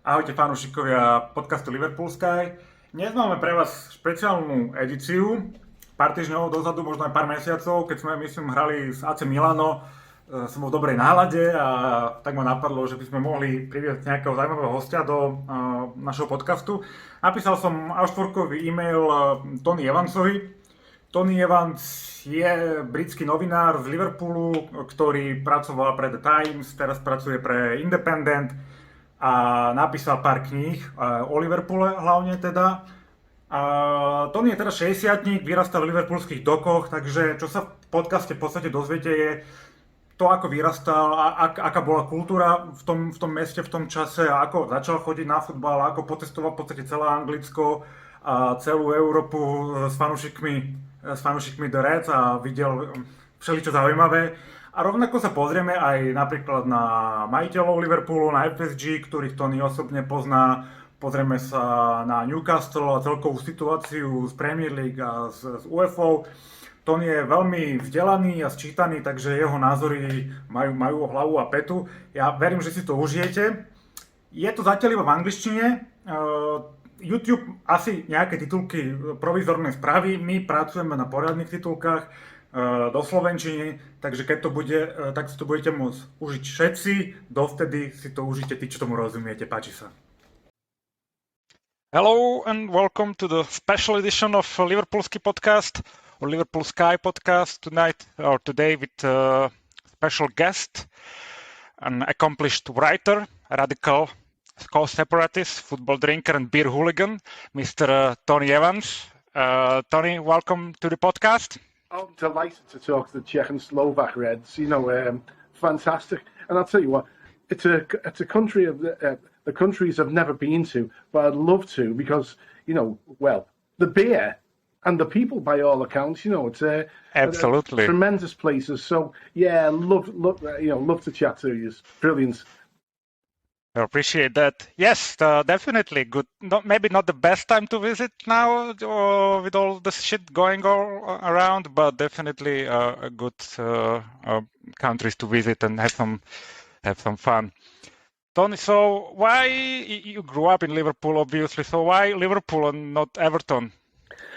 Ahojte fanúšikovia podcastu Liverpoolsky. Dnes máme pre vás špeciálnu edíciu. Pár týždňov dozadu, možno aj pár mesiacov, keď sme, myslím, hrali s AC Milano, som bol v dobrej nálade a tak ma napadlo, že by sme mohli priviesť nejakého zaujímavého hostia do našeho podcastu. Napísal som A4-kový e-mail Tony Evansovi. Tony Evans je britský novinár z Liverpoolu, ktorý pracoval pre The Times, teraz pracuje pre Independent a napísal pár kníh o Liverpoole hlavne teda. A Tony je teda 60-tník, vyrastal v liverpoolských dokoch, takže čo sa v podcaste v podstate dozviete je to, ako vyrastal, aká bola kultúra v tom meste, v tom čase, a ako začal chodiť na futbal, ako potestoval v podstate celé Anglicko a celú Európu s fanúšikmi The Reds a videl všeličo zaujímavé. A rovnako sa pozrieme aj napríklad na majiteľov Liverpoolu, na FSG, ktorých Tony osobne pozná. Pozrieme sa na Newcastle a celkovú situáciu z Premier League a z UEFA. Tony je veľmi vzdelaný a sčítaný, takže jeho názory majú hlavu a petu. Ja verím, že si to užijete. Je to zatiaľ iba v angličtine. YouTube asi nejaké titulky provizorné spraví. My pracujeme na poriadnych titulkách do slovenčiny, takže keď to bude, tak si to budete môcť užiť všetci, dovtedy si to užite tí, čo tomu rozumiete. Páči sa. Hello and welcome to the special edition of Liverpoolsky podcast or Liverpoolsky podcast today with a special guest, an accomplished writer, radical co-separatist, football drinker and beer hooligan, Mr. Tony Evans. Tony, welcome to the podcast. I'm delighted to talk to the Czech and Slovak Reds. Fantastic. And I'll tell you what, it's a country of the countries I've never been to, but I'd love to because the beer and the people, by all accounts, it's absolutely tremendous places. So yeah, love to chat to you. Brilliant. I appreciate that. Yes, definitely good. Maybe not the best time to visit now with all the shit going all around, but definitely a good countries to visit and have some fun. Tony, so why you grew up in Liverpool, obviously? So why Liverpool and not Everton?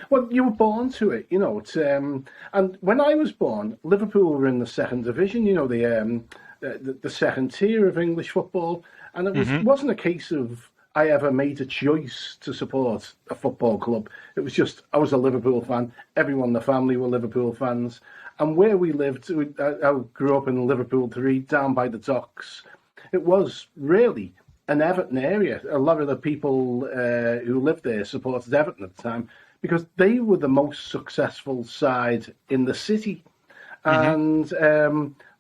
Well, you were born to it, and when I was born, Liverpool were in the second division, the second tier of English football. And it wasn't a case of I ever made a choice to support a football club. It was just I was a Liverpool fan. Everyone in the family were Liverpool fans. And where we lived, I grew up in Liverpool 3, down by the docks. It was really an Everton area. A lot of the people who lived there supported Everton at the time because they were the most successful side in the city. And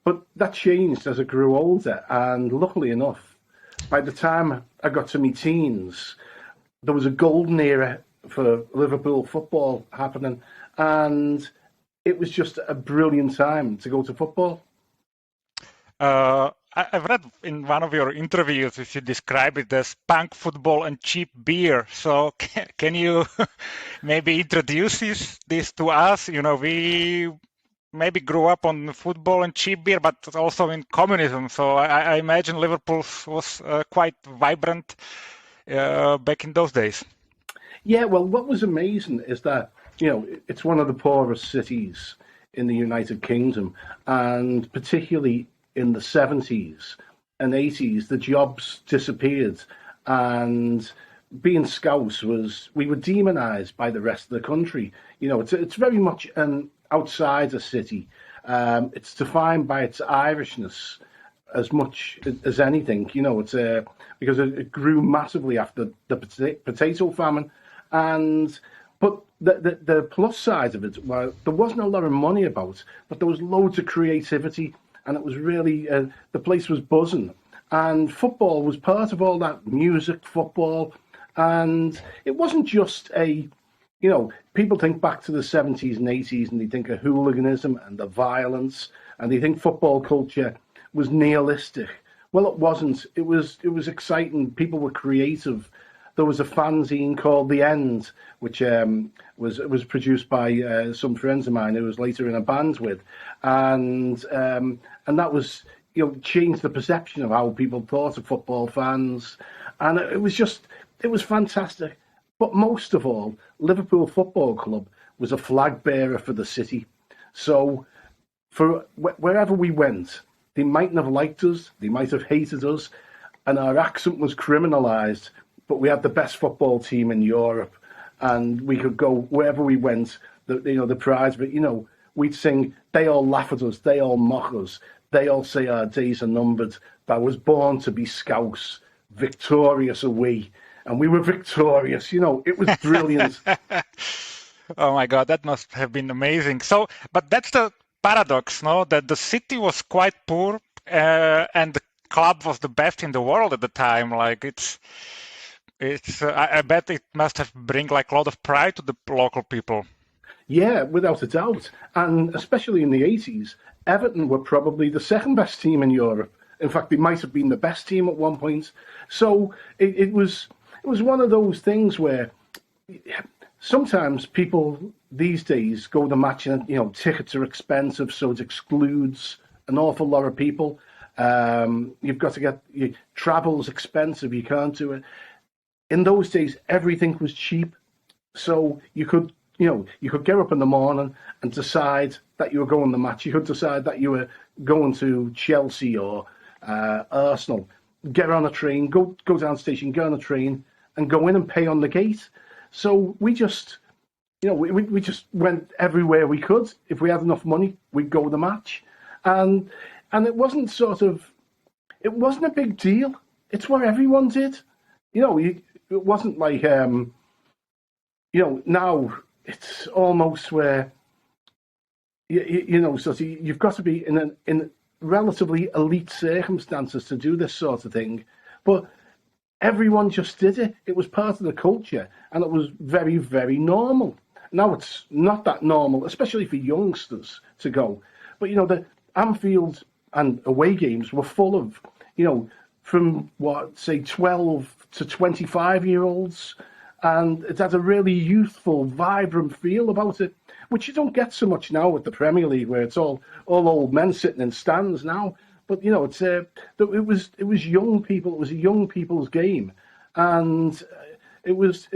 but that changed as I grew older. And luckily enough, by the time I got to my teens, there was a golden era for Liverpool football happening, and it was just a brilliant time to go to football. I've read in one of your interviews, you describe it as punk football and cheap beer. So can you maybe introduce this to us? We maybe grew up on football and cheap beer, but also in communism. So I imagine Liverpool was quite vibrant back in those days. Yeah, well, what was amazing is that, it's one of the poorest cities in the United Kingdom. And particularly in the 70s and 80s, the jobs disappeared. And being Scouse we were demonized by the rest of the country. It's very much an outsider city. It's defined by its Irishness as much as anything. It's because it grew massively after the potato famine, but the plus side of it, well, there wasn't a lot of money about, but there was loads of creativity, and it was really the place was buzzing, and football was part of all that. Music, football, and it wasn't just people think back to the 70s and 80s and they think of hooliganism and the violence, and they think football culture was nihilistic. Well, it wasn't. It was exciting. People were creative. There was a fanzine called The End, which was produced by some friends of mine who was later in a band with, and that was changed the perception of how people thought of football fans. And it was fantastic. But most of all, Liverpool Football Club was a flag bearer for the city. So for wherever we went, they mightn't have liked us, they might have hated us, and our accent was criminalised, but we had the best football team in Europe, and we could go wherever we went, the prize, but, we'd sing, they all laugh at us, they all mock us, they all say our days are numbered, but I was born to be Scouse, victorious are we. And we were victorious, it was brilliant. Oh my God, that must have been amazing. So, but that's the paradox, no? That the city was quite poor and the club was the best in the world at the time. Like I bet it must have bring like a lot of pride to the local people. Yeah, without a doubt. And especially in the 80s, Everton were probably the second best team in Europe. In fact, they might have been the best team at one point. So it was one of those things where sometimes people these days go to the match and, tickets are expensive, so it excludes an awful lot of people. You've got to get, travel's expensive, you can't do it. In those days, everything was cheap. So you could get up in the morning and decide that you were going to the match. You could decide that you were going to Chelsea or Arsenal. Get on a train, go down the station, get on a train, and go in and pay on the gate. So we just, we just went everywhere we could. If we had enough money, we'd go to the match, and it wasn't it wasn't a big deal. It's what everyone did. It wasn't like now it's almost where you've got to be in relatively elite circumstances to do this sort of thing, but everyone just did it. It was part of the culture, and it was very, very normal. Now it's not that normal, especially for youngsters to go. But the Anfield and away games were full of, from 12 to 25-year-olds, and it had a really youthful, vibrant feel about it, which you don't get so much now with the Premier League, where it's all old men sitting in stands now. But it was young people. It was a young people's game, and it was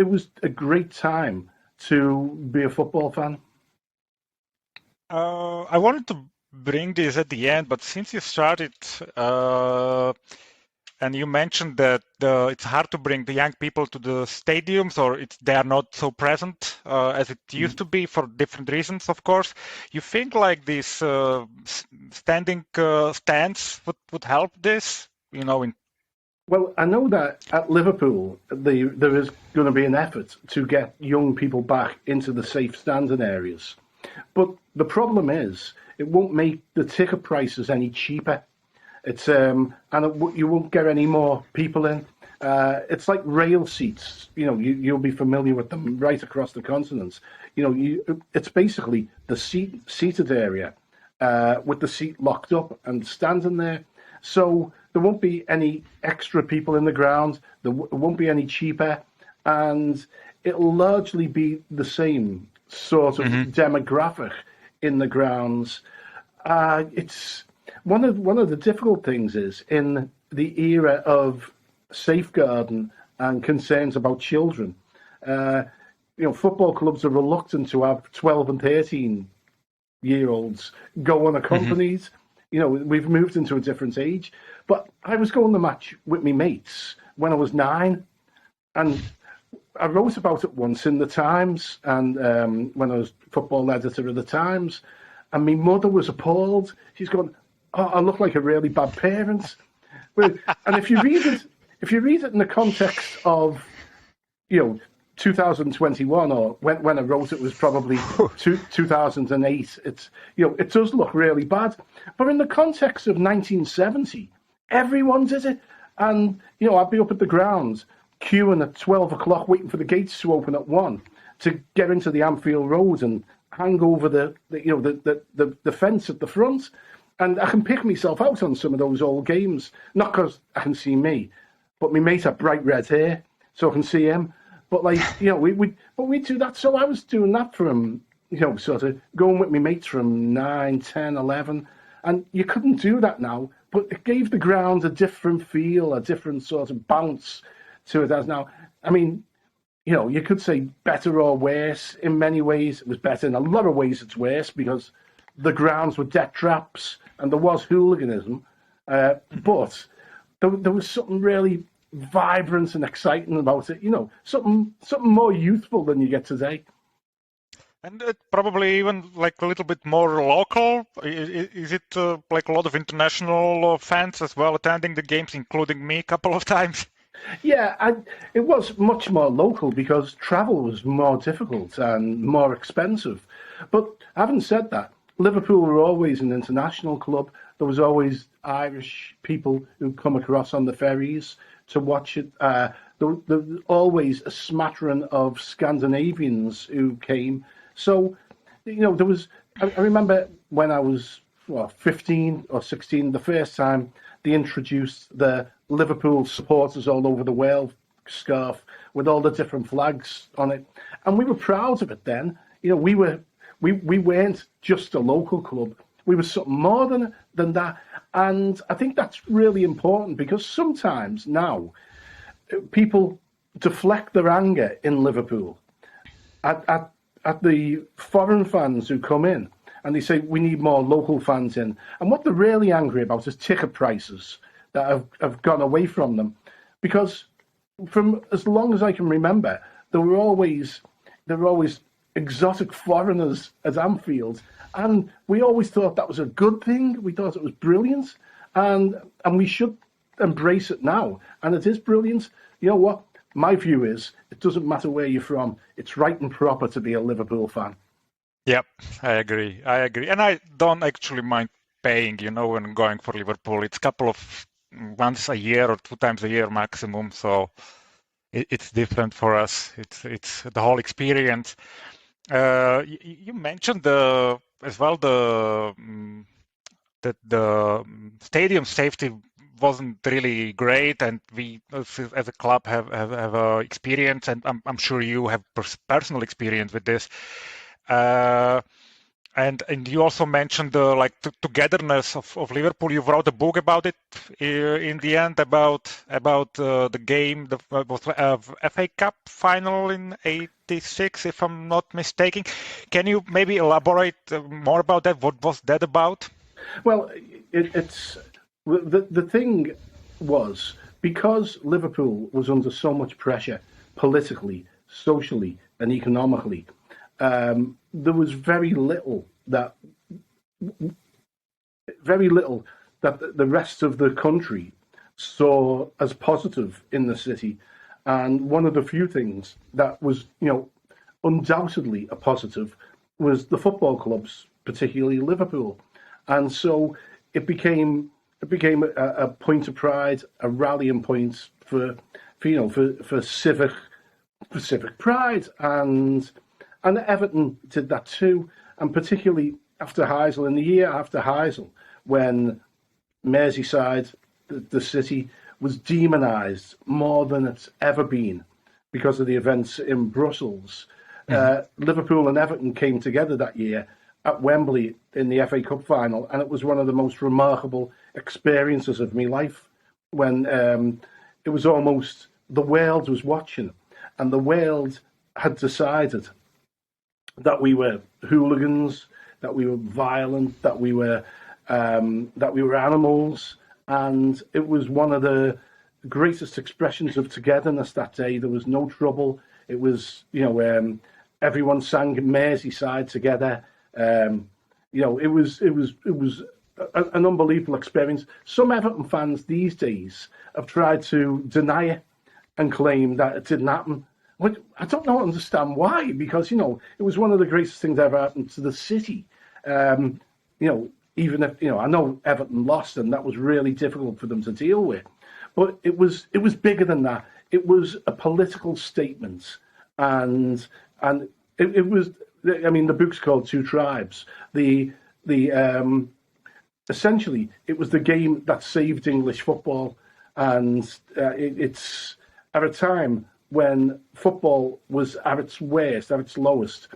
a great time to be a football fan. I wanted to bring this at the end, but since you started and you mentioned that it's hard to bring the young people to the stadiums, or they are not so present as it used to be for different reasons, of course. You think like these standing stands would help this, Well, I know that at Liverpool, there is going to be an effort to get young people back into the safe standing areas. But the problem is, it won't make the ticket prices any cheaper. It's you won't get any more people in. It's like rail seats. You'll be familiar with them right across the continent. It's basically the seated area with the seat locked up and standing there. So there won't be any extra people in the ground. There won't be any cheaper, and it'll largely be the same sort of demographic in the grounds. It's one of the difficult things is in the era of safeguarding and concerns about children. Football clubs are reluctant to have 12 and 13-year-olds go unaccompanied. We've moved into a different age. But I was going to match with my mates when I was 9, and I wrote about it once in the Times, and when I was football editor of the Times, and my mother was appalled. She's going, "Oh, I look like a really bad parent." And if you read it in the context of, 2021, or when I wrote it was probably 2008. It does look really bad, but in the context of 1970, everyone did it, and I'd be up at the ground queuing at 12 o'clock, waiting for the gates to open at 1 to get into the Anfield Road and hang over the fence at the front. And I can pick myself out on some of those old games, not because I can see me, but my mate had bright red hair, so I can see him. But we do that. So I was doing that from, sort of going with my mates from 9, 10, 11, and you couldn't do that now. But it gave the ground a different feel, a different sort of bounce to it as now. I mean, you know, you could say better or worse. In many ways, it was better. In a lot of ways, it's worse because the grounds were death traps and there was hooliganism. But there was something really vibrant and exciting about it. You know, something more youthful than you get today. And probably even like a little bit more local. Is it like a lot of international fans as well attending the games, including me a couple of times? Yeah, it was much more local because travel was more difficult and more expensive. But having said that, Liverpool were always an international club. There was always Irish people who come across on the ferries to watch it. There was always a smattering of Scandinavians who came. So, you know, there was. I remember when I was 15 or 16, the first time they introduced the Liverpool supporters all over the world scarf with all the different flags on it, and we were proud of it then. You know, we weren't just a local club. We were something more than that, and I think that's really important because sometimes now people deflect their anger in Liverpool at the foreign fans who come in, and they say we need more local fans in. And what they're really angry about is ticket prices that have gone away from them, because from as long as I can remember, there were always exotic foreigners at Anfield, and we always thought that was a good thing. We thought it was brilliant, and we should embrace it now. And it is brilliant. You know what? My view is it doesn't matter where you're from. It's right and proper to be a Liverpool fan. Yep, I agree. And I don't actually mind paying, you know, when going for Liverpool. It's a couple of once a year or 2 times a year maximum. So it's different for us. It's the whole experience. You mentioned as well that the stadium safety wasn't really great, and we as a club have experience, and I'm sure you have personal experience with this. And you also mentioned the togetherness of Liverpool. You wrote a book about it in the end about the game, the FA Cup final in '86, if I'm not mistaken. Can you maybe elaborate more about that? What was that about? Well, it's the thing was, because Liverpool was under so much pressure politically, socially, and economically. There was very little that the rest of the country saw as positive in the city, and one of the few things that was, you know, undoubtedly a positive was the football clubs, particularly Liverpool, and so it became a point of pride, a rallying point for civic pride, and Everton did that too, and particularly after Heysel, in the year after Heysel, when Merseyside, the city, was demonised more than it's ever been because of the events in Brussels. Liverpool and Everton came together that year at Wembley in the FA Cup final, and it was one of the most remarkable experiences of my life, when it was almost the world was watching, and the world had decided that we were hooligans, that we were violent, that we were animals, and it was one of the greatest expressions of togetherness that day. There was no trouble. It was, everyone sang Merseyside together. It was an unbelievable experience. Some Everton fans these days have tried to deny it and claim that it didn't happen. I don't understand why, because, it was one of the greatest things ever happened to the city. Even if, I know Everton lost and that was really difficult for them to deal with, but it was bigger than that. It was a political statement, and it was, the book's called Two Tribes. Essentially, it was the game that saved English football, and it's at a time when football was at its worst, at its lowest.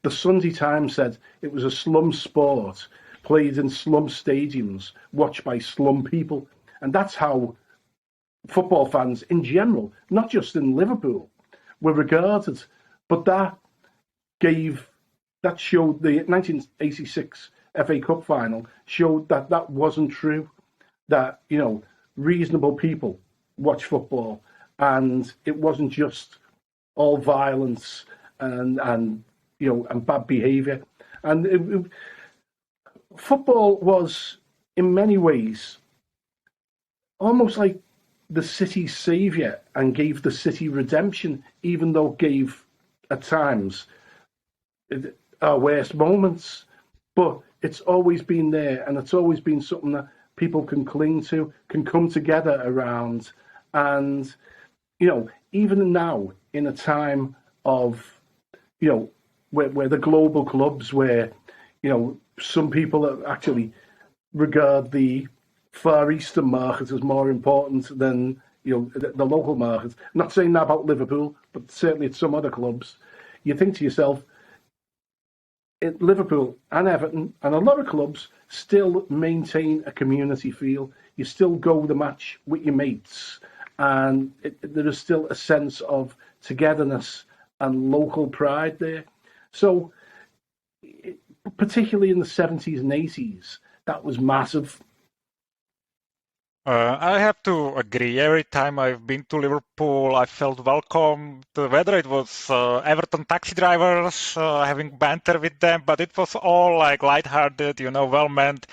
The Sunday Times said it was a slum sport, played in slum stadiums, watched by slum people. And that's how football fans in general, not just in Liverpool, were regarded. But that showed the 1986 FA Cup final showed that wasn't true. That, you know, reasonable people watch football, and it wasn't just all violence and you know, and bad behaviour. And football was, in many ways, almost like the city's saviour and gave the city redemption, even though it gave, at times, our worst moments. But it's always been there, and it's always been something that people can cling to, can come together around. And, you know, even now, in a time of, you know, where the global clubs, where, you know, some people actually regard the Far Eastern market as more important than, you know, the local market. I'm not saying that about Liverpool, but certainly at some other clubs. You think to yourself, Liverpool and Everton and a lot of clubs still maintain a community feel. You still go to the match with your mates, and there is still a sense of togetherness and local pride there. So, particularly in the 70s and 80s, that was massive. I have to agree. Every time I've been to Liverpool, I felt welcome. Whether it was Everton taxi drivers, having banter with them, but it was all like lighthearted, you know, well-meant.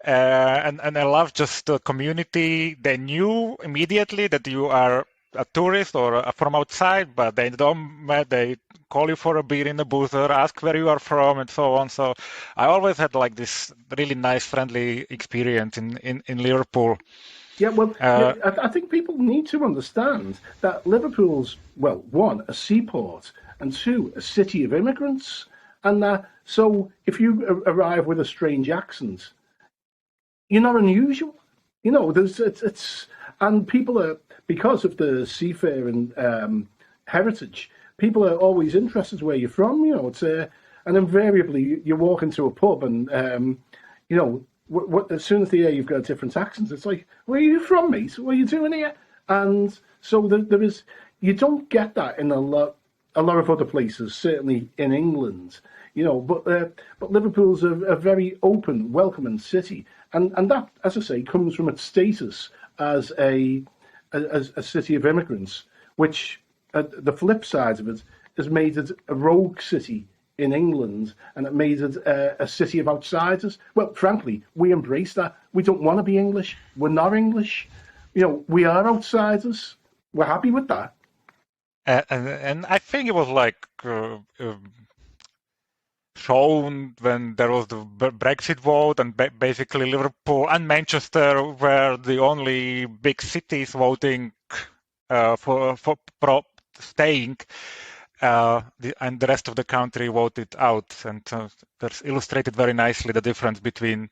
And I love just the community. They knew immediately that you are a tourist or from outside, but they call you for a beer in the boozer, ask where you are from, and so on. So I always had like this really nice, friendly experience in Liverpool. Yeah, well, I think people need to understand that Liverpool's, well, one, a seaport, and two, a city of immigrants. And so if you arrive with a strange accent, you're not unusual. You know, and people are, because of the seafaring heritage, people are always interested where you're from. You know, it's and invariably you walk into a pub and you know, as soon as they hear you've got a different accent, it's like, where are you from, mate? What are you doing here? And so there is, you don't get that in a lot of other places, certainly in England. You know, but Liverpool's a very open, welcoming city, and that, as I say, comes from its status as a city of immigrants, which the flip side of it has made it a rogue city in England, and it made it a city of outsiders. Well, frankly, we embrace that. We don't want to be English. We're not English. You know, we are outsiders. We're happy with that. And I think it was like shown when there was the Brexit vote, and basically Liverpool and Manchester were the only big cities voting for staying, and the rest of the country voted out. And that's illustrated very nicely the difference between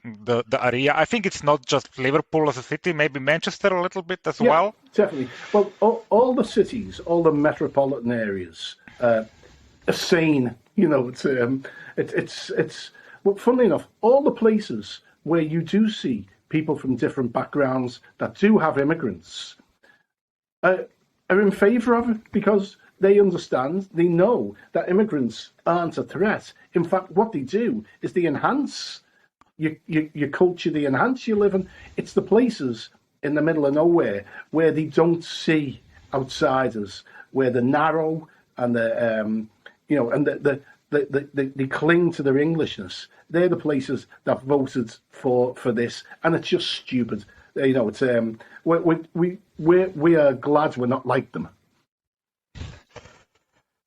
the area. I think it's not just Liverpool as a city, maybe Manchester a little bit as well. Definitely. Well, all the cities, all the metropolitan areas are sane. You know, it's. Well, funnily enough, all the places where you do see people from different backgrounds that do have immigrants are in favour of it, because they understand, they know that immigrants aren't a threat. In fact, what they do is they enhance your culture, they enhance your living. It's the places in the middle of nowhere where they don't see outsiders, where they're narrow and you know, and they cling to their Englishness. They're the places that voted for this, and it's just stupid. You know, it's we are glad we're not like them.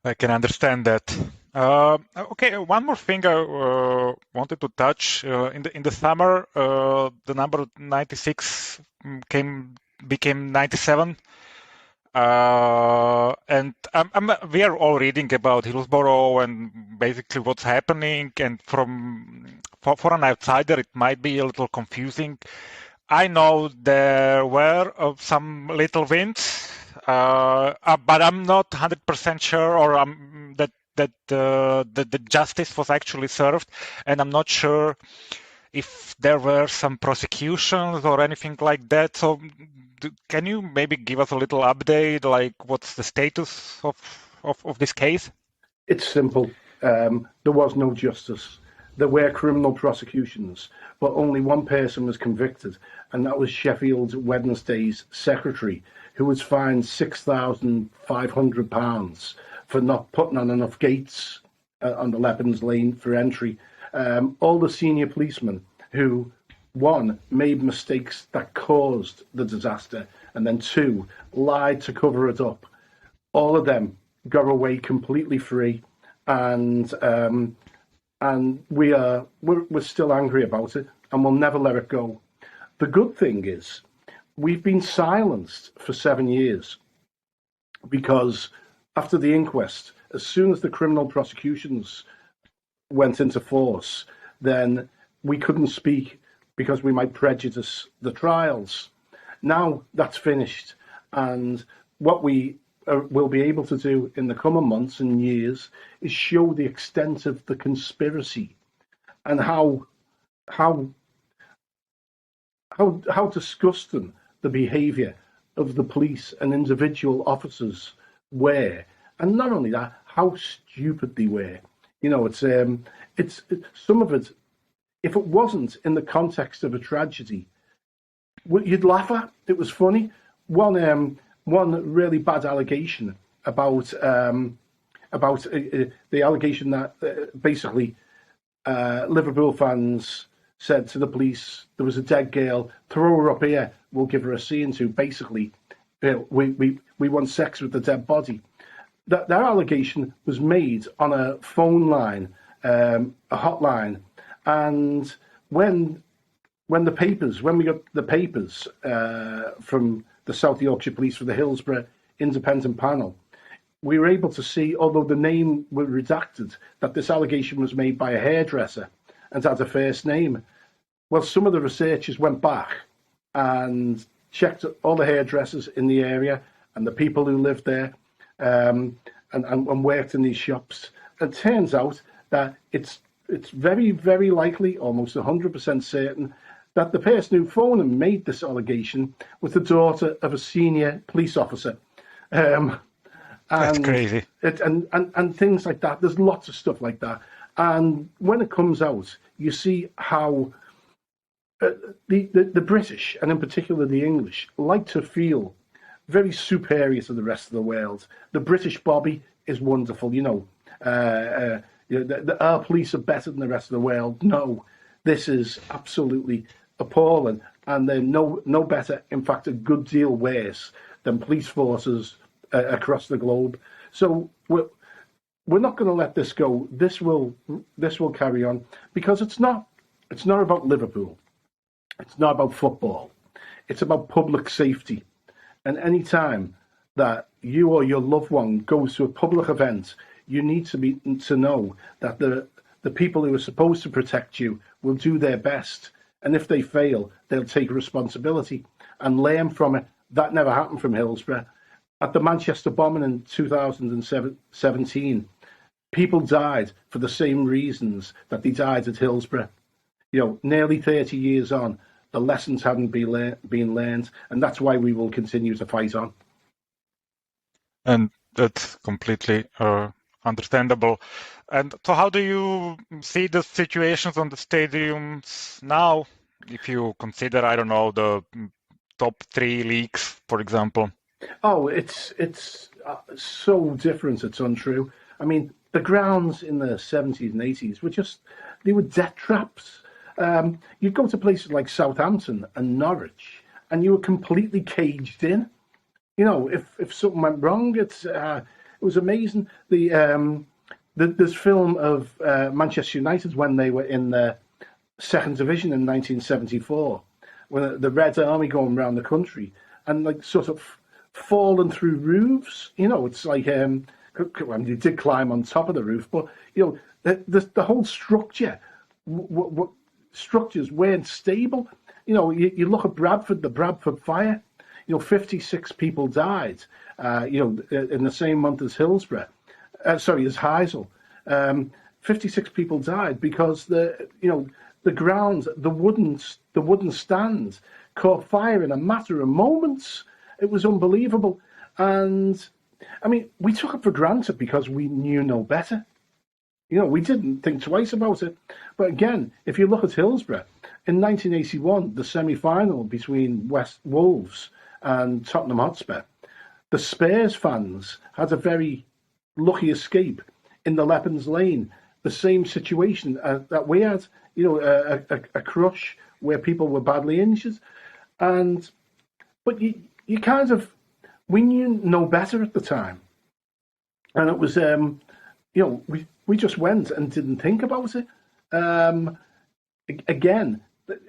I can understand that. Okay, one more thing I wanted to touch. In the summer, the number 96 became 97. And we are all reading about Hillsborough and basically what's happening. And for an outsider, it might be a little confusing. I know there were some little wins, but I'm not 100% sure, or that the justice was actually served, and I'm not sure if there were some prosecutions or anything like that. So can you maybe give us a little update, like what's the status of this case? It's simple. There was no justice. There were criminal prosecutions, but only one person was convicted, and that was Sheffield Wednesday's secretary, who was fined £6,500 for not putting on enough gates on the Leppins Lane for entry. All the senior policemen who, one, made mistakes that caused the disaster, and then two, lied to cover it up. All of them got away completely free, and we're still angry about it, and we'll never let it go. The good thing is, we've been silenced for 7 years because after the inquest, as soon as the criminal prosecutions went into force, then we couldn't speak because we might prejudice the trials. Now that's finished, and what we will be able to do in the coming months and years is show the extent of the conspiracy and how disgusting the behaviour of the police and individual officers were, and not only that, how stupid they were. You know, it's some of it. If it wasn't in the context of a tragedy, you'd laugh at. It was funny. One really bad allegation about the allegation that basically Liverpool fans said to the police there was a dead girl, throw her up here, we'll give her a scene to. Basically, we want sex with the dead body. That allegation was made on a phone line, a hotline, and when we got the papers from the South Yorkshire Police for the Hillsborough Independent Panel, we were able to see, although the name was redacted, that this allegation was made by a hairdresser and had a first name. Well, some of the researchers went back and checked all the hairdressers in the area and the people who lived there and worked in these shops. It turns out that it's very, very likely, almost 100% certain, that the person who phoned and made this allegation was the daughter of a senior police officer. That's crazy. And things like that. There's lots of stuff like that. And when it comes out, you see how the British, and in particular the English, like to feel very superior to the rest of the world. The British Bobby is wonderful, our police are better than the rest of the world. No, this is absolutely appalling, and they're no better, in fact, a good deal worse than police forces across the globe. So we're not going to let this go. This will carry on, because it's not about Liverpool. It's not about football. It's about public safety. And any time that you or your loved one goes to a public event, you need to know that the people who are supposed to protect you will do their best. And if they fail, they'll take responsibility and learn from it. That never happened from Hillsborough. At the Manchester bombing in 2017, people died for the same reasons that they died at Hillsborough. Nearly 30 years on, the lessons haven't been learned, and that's why we will continue to fight on. And that's completely understandable. And so how do you see the situations on the stadiums now, if you consider, I don't know, the top 3 leagues, for example? Oh, it's so different, it's untrue. I mean, the grounds in the 70s and 80s they were death traps. You'd go to places like Southampton and Norwich, and you were completely caged in. If something went wrong, it was amazing. This film of Manchester United when they were in the second division in 1974, when the Red Army going around the country and like sort of falling through roofs. It's like you did climb on top of the roof, but the whole structure. Structures weren't stable. You look at Bradford, the Bradford fire. 56 people died. In the same month as Hillsborough. As Heysel. 56 people died because the ground, the wooden stand caught fire in a matter of moments. It was unbelievable. And, I mean, we took it for granted because we knew no better. You know, we didn't think twice about it. But again, if you look at Hillsborough, in 1981, the semi-final between West Wolves and Tottenham Hotspur, the Spurs fans had a very lucky escape in the Leppens Lane, the same situation that we had, you know, a crush where people were badly injured. But you kind of, we knew no better at the time. And it was, you know, we just went and didn't think about it. Again,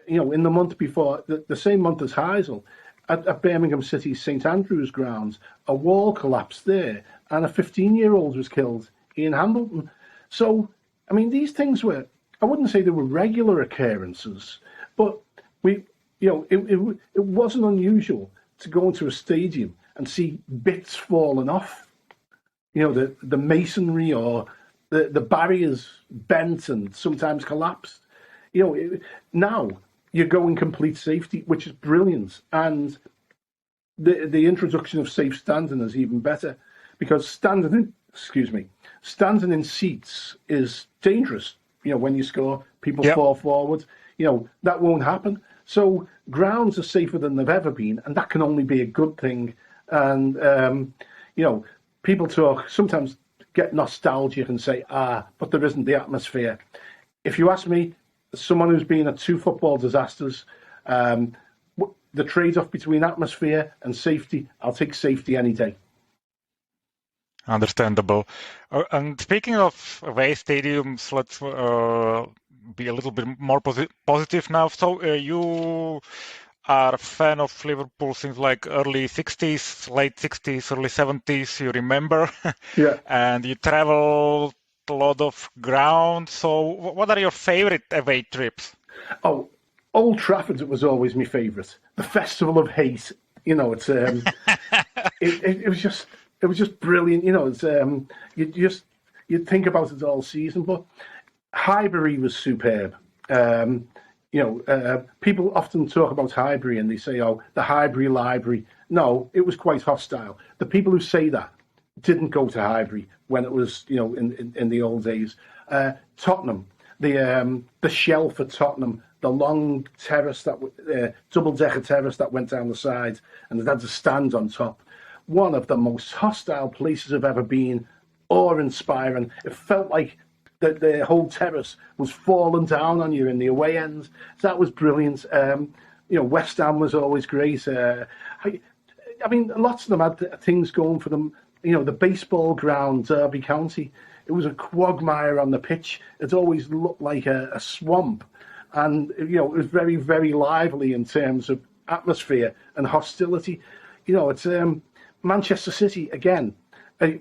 you know, in the month before, the same month as Heysel, at Birmingham City's St Andrew's grounds, a wall collapsed there and a 15-year-old was killed, Ian Hambleton. So, I mean, these things were, I wouldn't say they were regular occurrences, but we, you know, it wasn't unusual to go into a stadium and see bits falling off. You know, the masonry or the barriers bent and sometimes collapsed. You know, now you go in complete safety, which is brilliant. And the introduction of safe standing is even better, because standing in seats is dangerous. You know, when you score, people fall forward. You know, that won't happen. So grounds are safer than they've ever been, and that can only be a good thing. And, you know, people sometimes get nostalgic and say, but there isn't the atmosphere. If you ask me, someone who's been at 2 football disasters, the trade-off between atmosphere and safety, I'll take safety any day. Understandable. And speaking of away stadiums, let's be a little bit more positive now. So you are a fan of Liverpool since like early 60s, late 60s, early 70s, you remember? Yeah. And you travel a lot of ground. So what are your favorite away trips? Oh, Old Trafford was always my favourite. The Festival of Hate, you know, it's it was just brilliant. You know, it's you'd think about it all season. But Highbury was superb. You know, people often talk about Highbury and they say, "Oh, the Highbury Library." No, it was quite hostile. The people who say that didn't go to Highbury when it was, you know, in the old days. Tottenham, the shelf at Tottenham, the long terrace double-decker terrace that went down the side, and it had a stand on top. One of the most hostile places I've ever been, awe-inspiring. It felt like the whole terrace was falling down on you in the away end. So that was brilliant. You know, West Ham was always great. I mean, lots of them had things going for them. You know, the baseball ground, Derby County, it was a quagmire on the pitch. It always looked like a swamp. And, you know, it was very, very lively in terms of atmosphere and hostility. You know, it's Manchester City, again,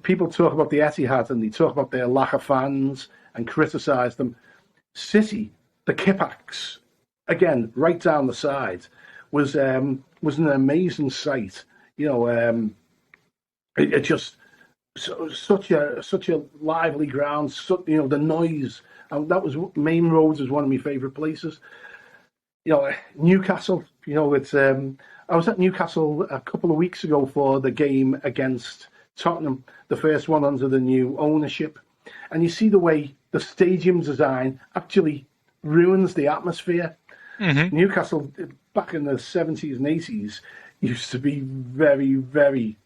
people talk about the Etihad and they talk about their lack of fans and criticise them. City, the Kippax, again, right down the side, was an amazing sight. You know, it just such a lively ground. You know, the noise. And that was Main Roads is one of my favourite places. You know, Newcastle. You know, it's. I was at Newcastle a couple of weeks ago for the game against Tottenham, the first one under the new ownership, and you see the way the stadium design actually ruins the atmosphere. Mm-hmm. Newcastle back in the 70s and 80s used to be very, very,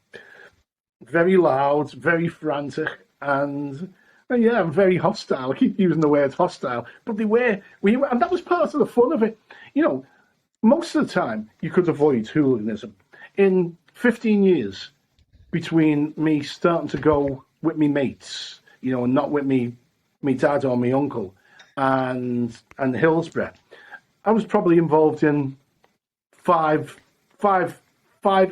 very loud, very frantic, and yeah, very hostile. I keep using the word hostile, but and that was part of the fun of it. You know, most of the time you could avoid hooliganism. In 15 years between me starting to go with me mates, you know, and not with me dad or my uncle, and Hillsborough, I was probably involved in five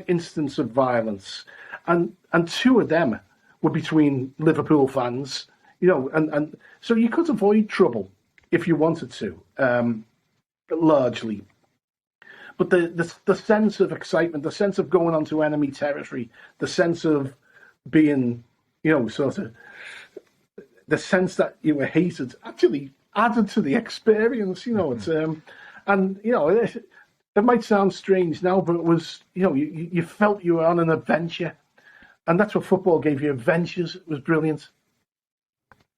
instances of violence, and 2 of them were between Liverpool fans, you know, and so you could avoid trouble if you wanted to, largely. But the sense of excitement, the sense of going onto enemy territory, the sense of being, you know, sort of, the sense that you were hated actually added to the experience, you know. It's and you know, it might sound strange now, but it was, you felt you were on an adventure. And that's what football gave you, adventures. It was brilliant.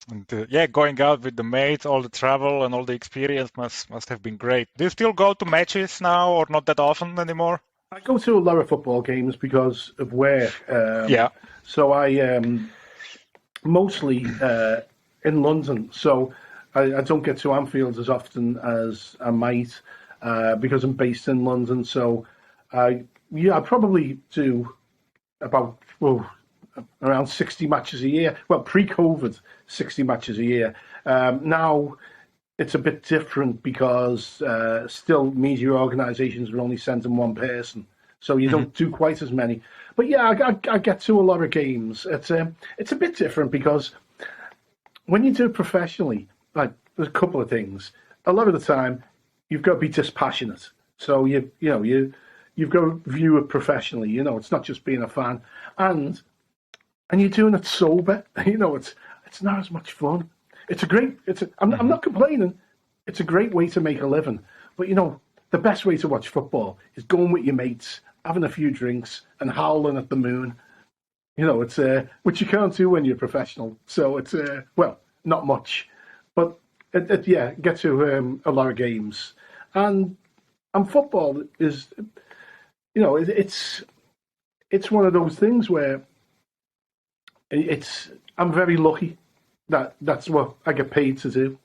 And going out with the mates, all the travel and all the experience must have been great. Do you still go to matches now, or not that often anymore? I go to a lot of football games because of work. So I mostly in London. So I don't get to Anfield as often as I might because I'm based in London. So I probably do about around 60 matches a year. Well, pre-COVID, 60 matches a year. Now it's a bit different because still media organisations are only sending one person, so you don't do quite as many. But yeah, I get to a lot of games. It's a bit different because when you do it professionally, like there's a couple of things. A lot of the time, you've got to be dispassionate. So you've got to view it professionally. It's not just being a fan, and you're doing it sober. It's not as much fun. I'm not complaining. It's a great way to make a living. But the best way to watch football is going with your mates, having a few drinks, and howling at the moon. It's which you can't do when you're professional. So it's not much, but get to a lot of games, and football is, it's one of those things where I'm very lucky that that's what I get paid to do.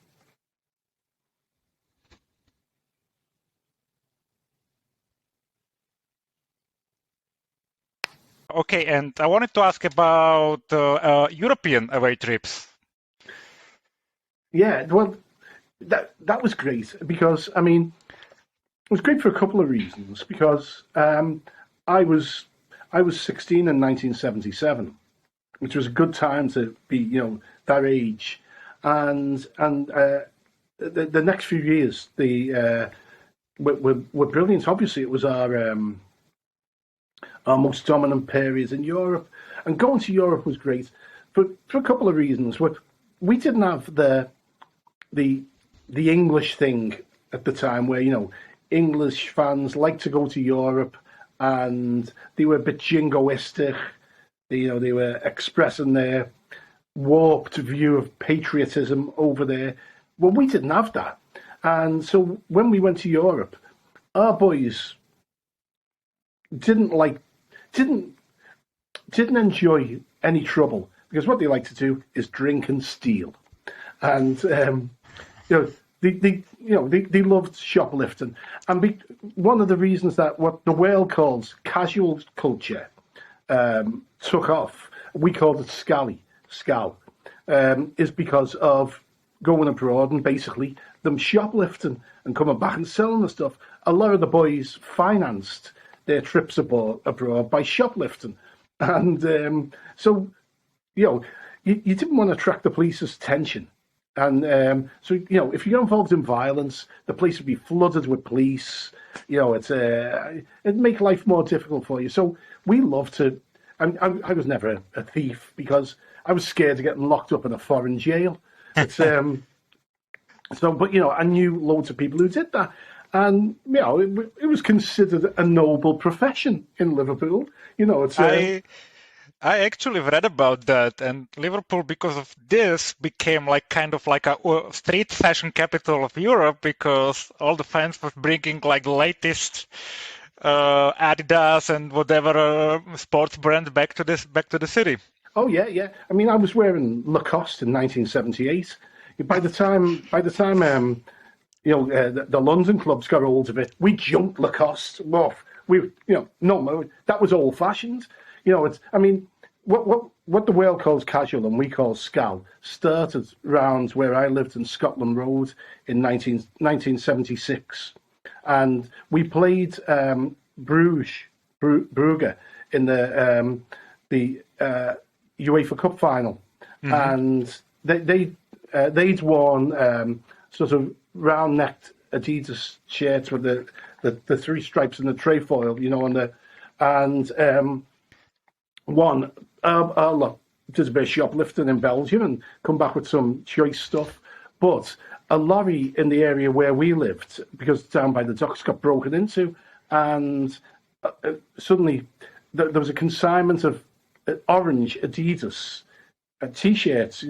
Okay, and I wanted to ask about European away trips. Yeah, well, that was great because it was great for a couple of reasons. Because I was 16 in 1977, which was a good time to be that age, and the next few years were brilliant. Obviously, it was our most dominant period in Europe, and going to Europe was great for a couple of reasons. We didn't have the English thing at the time, where English fans like to go to Europe, and they were a bit jingoistic. They were expressing their warped view of patriotism over there. Well, we didn't have that, and so when we went to Europe, our boys didn't enjoy any trouble, because what they like to do is drink and steal, and they loved shoplifting, and one of the reasons that what the world calls casual culture took off, we called it scow, is because of going abroad and basically them shoplifting and coming back and selling the stuff. A lot of the boys financed their trips abroad by shoplifting, and so you didn't want to attract the police's attention. And so if you got involved in violence, the place would be flooded with police. It'd make life more difficult for you. So we love to. I was never a thief because I was scared of getting locked up in a foreign jail. But I knew loads of people who did that, and it was considered a noble profession in Liverpool. I actually read about that, and Liverpool, because of this, became kind of like a street fashion capital of Europe, because all the fans were bringing the latest Adidas and whatever sports brand back to the city. Oh yeah. I was wearing Lacoste in 1978. By the time the London clubs got hold of it, we jumped Lacoste. Well, that was old fashioned. What the world calls casual and we call scow started round where I lived in Scotland Road in 1976. And we played Brugge in the UEFA Cup final, and they'd worn sort of round-necked Adidas shirts with the three stripes and the trefoil, one did a bit of shoplifting in Belgium and come back with some choice stuff. But a lorry in the area where we lived, because down by the docks, got broken into, and suddenly there was a consignment of orange Adidas T-shirts,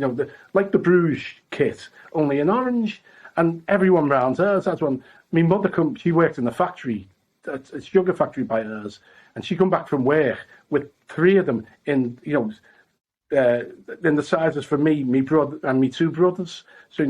like the Bruges kit, only in orange, and everyone round us had one. My mother she worked in the factory, a sugar factory by hers, and she come back from work with 3 of them in the sizes for me, my brother, and me 2 brothers. So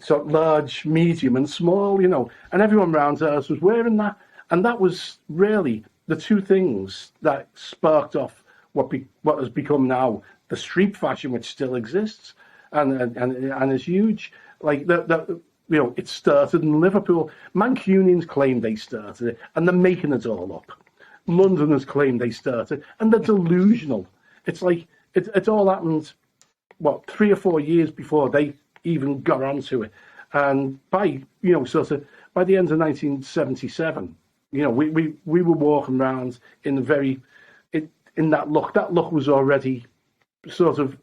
sort of large, medium, and small. And everyone around us was wearing that, and that was really the 2 things that sparked off what has become now the street fashion, which still exists and is huge. Like that. It started in Liverpool. Mancunians claim they started it, and they're making it all up. Londoners claim they started, and they're delusional. It's like it all happened, 3 or 4 years before they even got onto it. And by the end of 1977, we were walking around in that look. That look was already sort of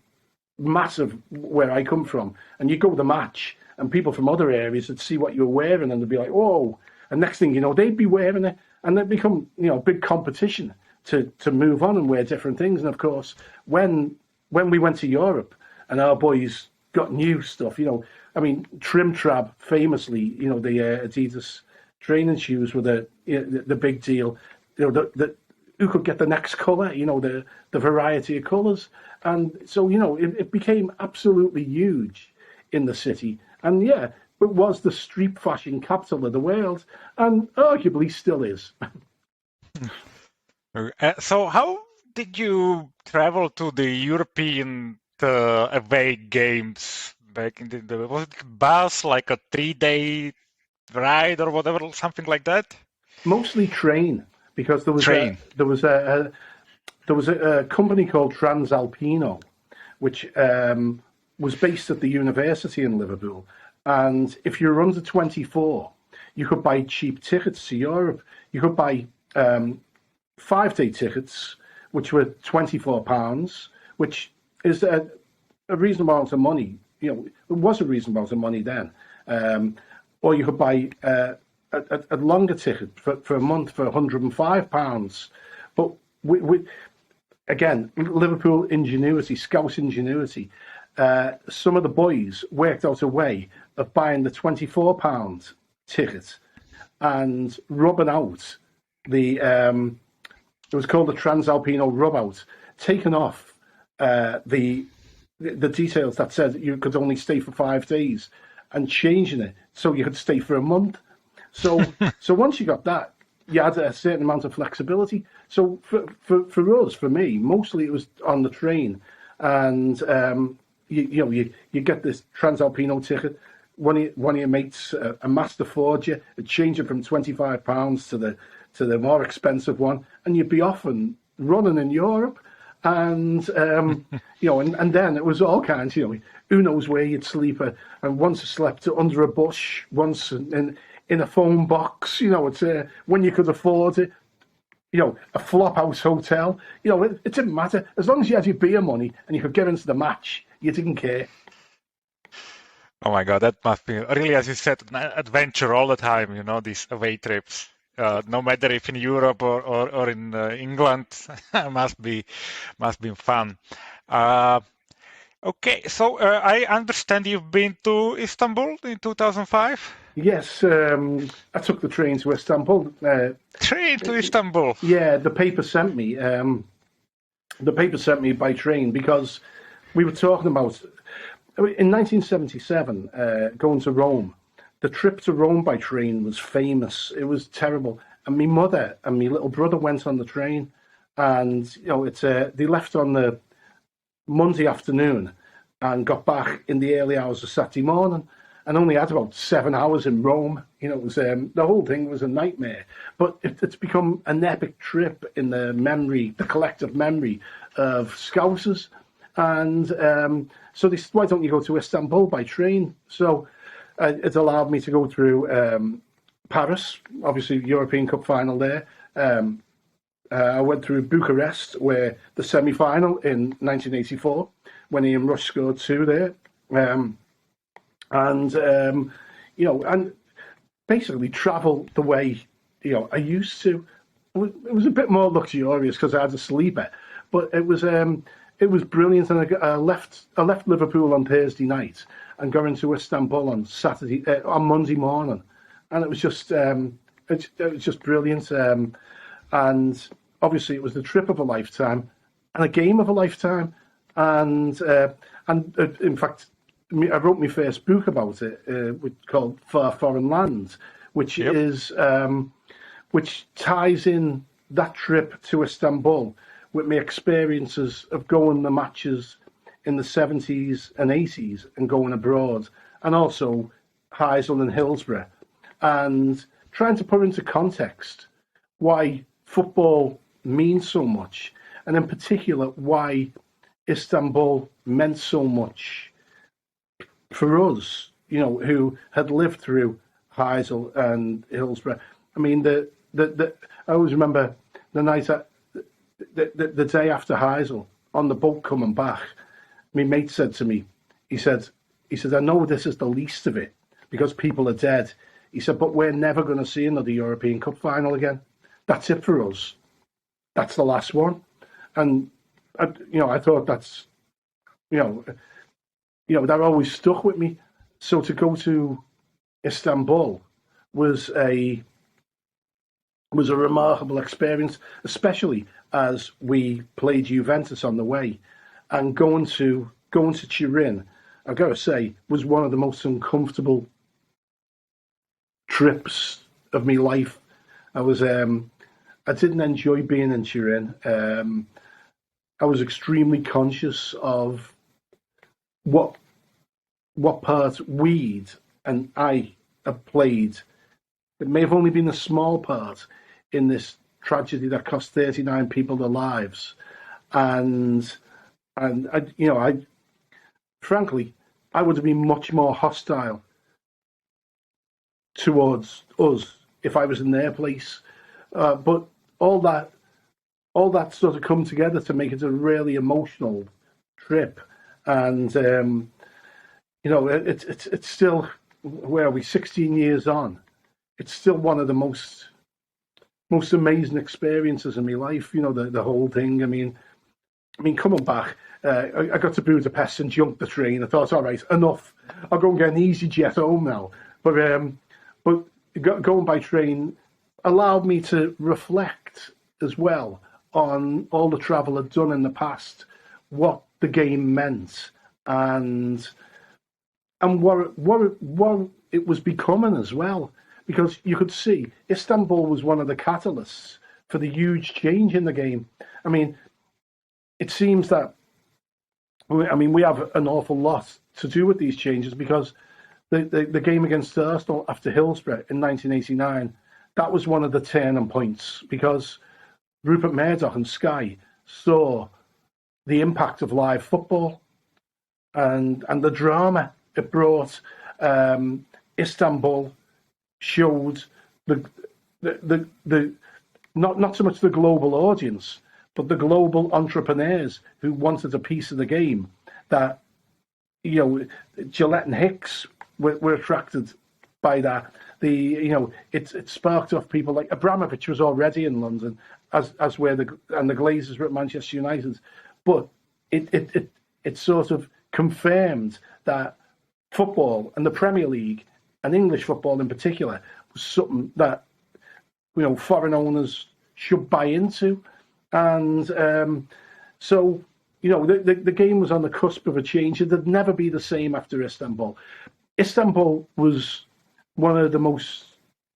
massive where I come from. And you go to the match, and people from other areas would see what you were wearing, and they'd be like, "Whoa!" And next thing you know, they'd be wearing it, and they'd become a big competition to move on and wear different things. And of course, when we went to Europe and our boys got new stuff, Trim Trab famously, the Adidas training shoes were the big deal. Who could get the next colour? The variety of colours, and so it became absolutely huge in the city. And it was the street fashion capital of the world, and arguably still is. So how did you travel to the European away games back in the was it bus, like a 3-day ride or whatever, something like that? Mostly train, because there was a company called Transalpino, which was based at the university in Liverpool. And if you're under 24, you could buy cheap tickets to Europe. You could buy 5-day tickets, which were £24, which is a reasonable amount of money. It was a reasonable amount of money then. Or you could buy a longer ticket for a month for £105. But again, Liverpool ingenuity, Scouse ingenuity. Some of the boys worked out a way of buying the £24 ticket and rubbing out it was called the Transalpino rub out, taking off the details that said you could only stay for 5 days and changing it so you could stay for a month. So once you got that, you had a certain amount of flexibility. So for us, for me, mostly it was on the train, and you get this Transalpino ticket. One of your mates, a master forge you, it'd change it from £25 to the more expensive one, and you'd be off and running in Europe. And and then it was all kinds. Who knows where you'd sleep? And once I slept under a bush, once in a phone box. It's when you could afford it. A flop house hotel. It didn't matter as long as you had your beer money and you could get into the match. You didn't care. Oh my God, that must be really, as you said, an adventure all the time. These away trips. No matter if in Europe or in England, must be fun. Okay, so I understand you've been to Istanbul in 2005. Yes, I took the train to Istanbul. Train to Istanbul. Yeah, the paper sent me. The paper sent me by train because we were talking about in 1977 going to Rome. The trip to Rome by train was famous. It was terrible. And my mother and my little brother went on the train, and they left on the Monday afternoon and got back in the early hours of Saturday morning, and only had about 7 hours in Rome. It was the whole thing was a nightmare. But it's become an epic trip in the collective memory of Scousers. And so they said, why don't you go to Istanbul by train? So it allowed me to go through Paris, obviously European Cup final there. I went through Bucharest, where the semi-final in 1984, when Ian Rush scored 2 there. and and basically travel the way I used to. It was a bit more luxurious because I had a sleeper, but it was brilliant. And I left Liverpool on Thursday night and going to Istanbul on Monday morning, and it was just brilliant. And obviously, it was the trip of a lifetime and a game of a lifetime. And in fact, I wrote my first book about it, called Far Foreign Land, which is which ties in that trip to Istanbul with my experiences of going the matches in the 70s and 80s and going abroad, and also Heysel and Hillsborough, and trying to put into context why football means so much, and in particular why Istanbul meant so much for us, who had lived through Heysel and Hillsborough. I mean, I always remember the night, the day after Heysel, on the boat coming back, my mate said to me, he said, I know this is the least of it because people are dead. He said, but we're never going to see another European Cup final again. That's it for us. That's the last one. And, I thought that's, that always stuck with me. So to go to Istanbul was a remarkable experience, especially as we played Juventus on the way, and going to Turin, I've got to say, was one of the most uncomfortable trips of my life. I didn't enjoy being in Turin. I was extremely conscious of what part we'd and I have played. It may have only been a small part in this tragedy that cost 39 people their lives, and I frankly, I would have been much more hostile towards us if I was in their place. But all that sort of come together to make it a really emotional trip, and it's still, where are we, 16 years on? It's still one of the most amazing experiences in my life. The whole thing. I mean, coming back, I got to Budapest and jumped the train. I thought, all right, enough. I'll go and get an easy jet home now. But going by train allowed me to reflect as well on all the travel I'd done in the past, what the game meant, and what it was becoming as well. Because you could see Istanbul was one of the catalysts for the huge change in the game. I mean, it seems that, we have an awful lot to do with these changes, because the game against Arsenal after Hillsborough in 1989, that was one of the turning points, because Rupert Murdoch and Sky saw the impact of live football and the drama it brought. Istanbul showed the not so much the global audience, but the global entrepreneurs who wanted a piece of the game, that Gillette and Hicks were attracted by that. It sparked off people like Abramovich was already in London, as were the Glazers were at Manchester United, but it sort of confirmed that football, and the Premier League and English football in particular, was something that foreign owners should buy into. And so the game was on the cusp of a change. It would never be the same after Istanbul. Istanbul was one of the most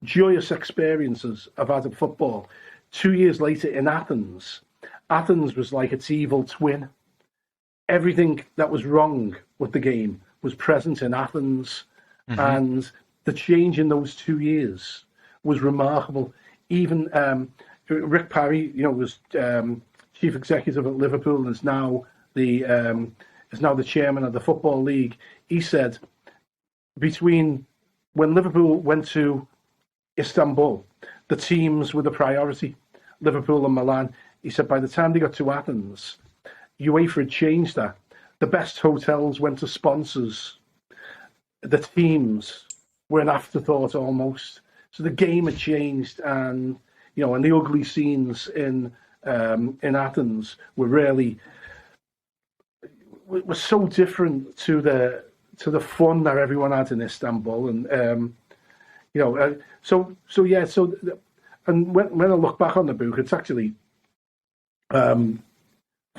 joyous experiences I've had of football. 2 years later in Athens was like its evil twin. Everything that was wrong with the game was present in Athens. Mm-hmm. And the change in those 2 years was remarkable. Even Rick Parry, was chief executive at Liverpool and is now the chairman of the Football League. He said, between when Liverpool went to Istanbul, the teams were the priority, Liverpool and Milan. He said by the time they got to Athens, UEFA had changed that. The best hotels went to sponsors. the teams were an afterthought almost. So the game had changed, and and the ugly scenes in Athens were so different to the fun that everyone had in Istanbul, and and when I look back on the book, it's actually, funnily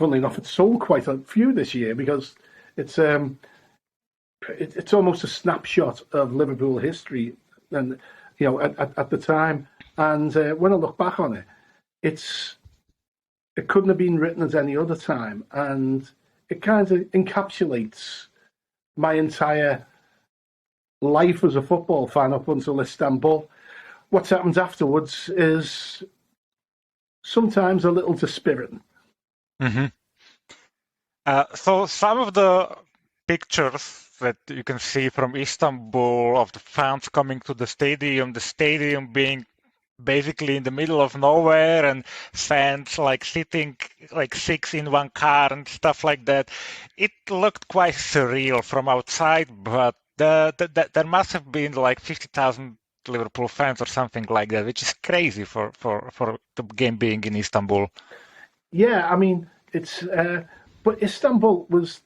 enough, it sold quite a few this year because it's almost a snapshot of Liverpool history, and at the time. And when I look back on it, it couldn't have been written at any other time, and it kind of encapsulates my entire life as a football fan up until Istanbul. What's happened afterwards is sometimes a little dispiriting. Mm-hmm. So some of the pictures that you can see from Istanbul of the fans coming to the stadium being basically in the middle of nowhere, and fans like sitting like 6 in one car and stuff like that. It looked quite surreal from outside, but there must have been like 50,000 Liverpool fans or something like that, which is crazy for the game being in Istanbul. Yeah, I mean, it's but Istanbul was.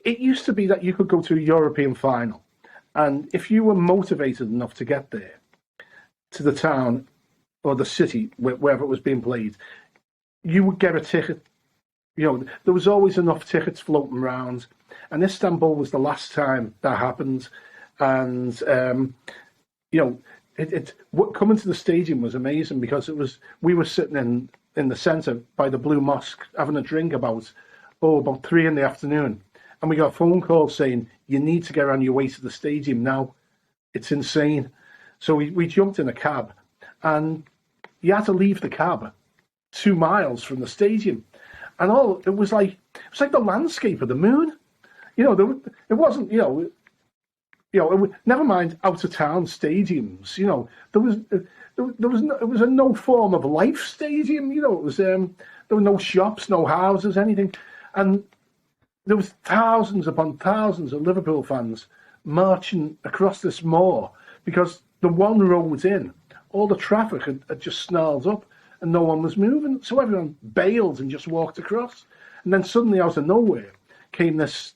It used to be that you could go to a European final, and if you were motivated enough to get there, to the town or the city, wherever it was being played, you would get a ticket. There was always enough tickets floating around, and Istanbul was the last time that happened. And coming to the stadium was amazing because we were sitting in the centre by the Blue Mosque having a drink about 3 in the afternoon. And we got a phone call saying, you need to get on your way to the stadium now. It's insane. So we jumped in a cab, and you had to leave the cab 2 miles from the stadium. And it was like the landscape of the moon. It wasn't, never mind out of town stadiums. It was a no form of life stadium. It was there were no shops, no houses, anything, and there was thousands upon thousands of Liverpool fans marching across this moor because the one road in, all the traffic had just snarled up and no one was moving. So everyone bailed and just walked across. And then suddenly out of nowhere came this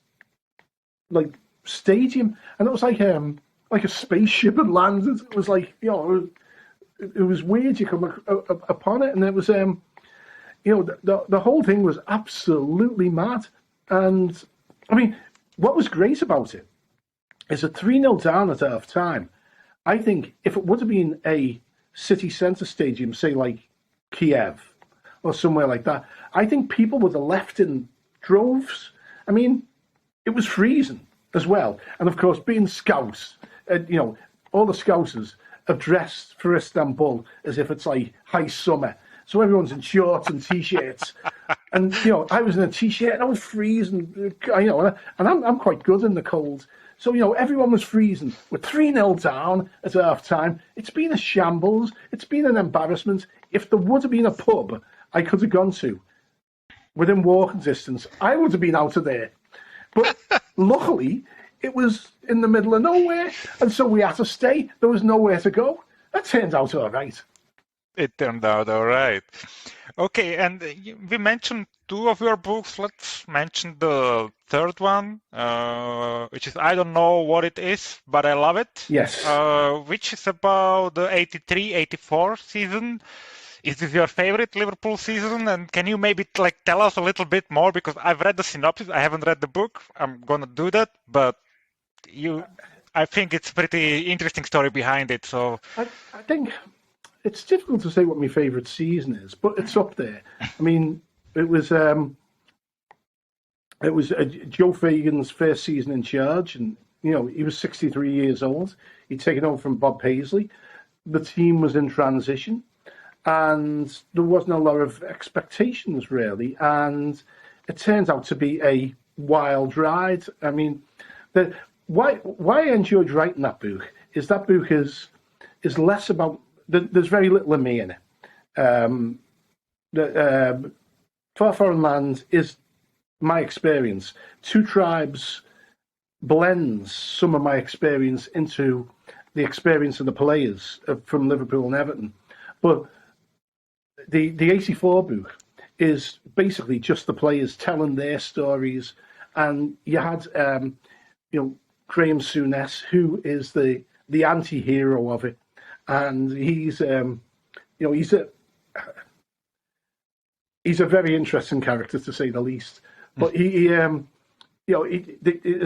stadium, and it was like a spaceship had landed. It was like, it was weird. You come upon it, and it was, the whole thing was absolutely mad. And I mean, what was great about it is a 3-0 down at half time. I think if it would have been a city centre stadium, say like Kiev or somewhere like that, I think people would have left in droves. I mean, it was freezing as well. And of course, being Scouts, all the Scousers have dressed for Istanbul as if it's like high summer. So everyone's in shorts and T-shirts. And, I was in a T-shirt and I was freezing, and I'm quite good in the cold. So, everyone was freezing. We're 3-0 down at half time. It's been a shambles. It's been an embarrassment. If there would have been a pub I could have gone to within walking distance, I would have been out of there. But luckily, it was in the middle of nowhere. And so we had to stay. There was nowhere to go. That turned out all right. It turned out all right. Okay, and we mentioned 2 of your books. Let's mention the third one, which is, I don't know what it is, but I love it. Yes. Which is about the 83-84 season. Is this your favorite Liverpool season? And can you maybe tell us a little bit more? Because I've read the synopsis. I haven't read the book. I'm going to do that. But I think it's a pretty interesting story behind it. So I think it's difficult to say what my favourite season is, but it's up there. I mean, it was Joe Fagan's first season in charge, and he was 63 years old. He'd taken over from Bob Paisley. The team was in transition, and there wasn't a lot of expectations really. And it turns out to be a wild ride. I mean, why I enjoyed writing that book is less about. There's very little of me in it. Far Foreign Land is my experience. 2 tribes blends some of my experience into the experience of the players from Liverpool and Everton. But the 84 book is basically just the players telling their stories. And you had, Graham Souness, who is the anti-hero of it. And he's a very interesting character, to say the least. But his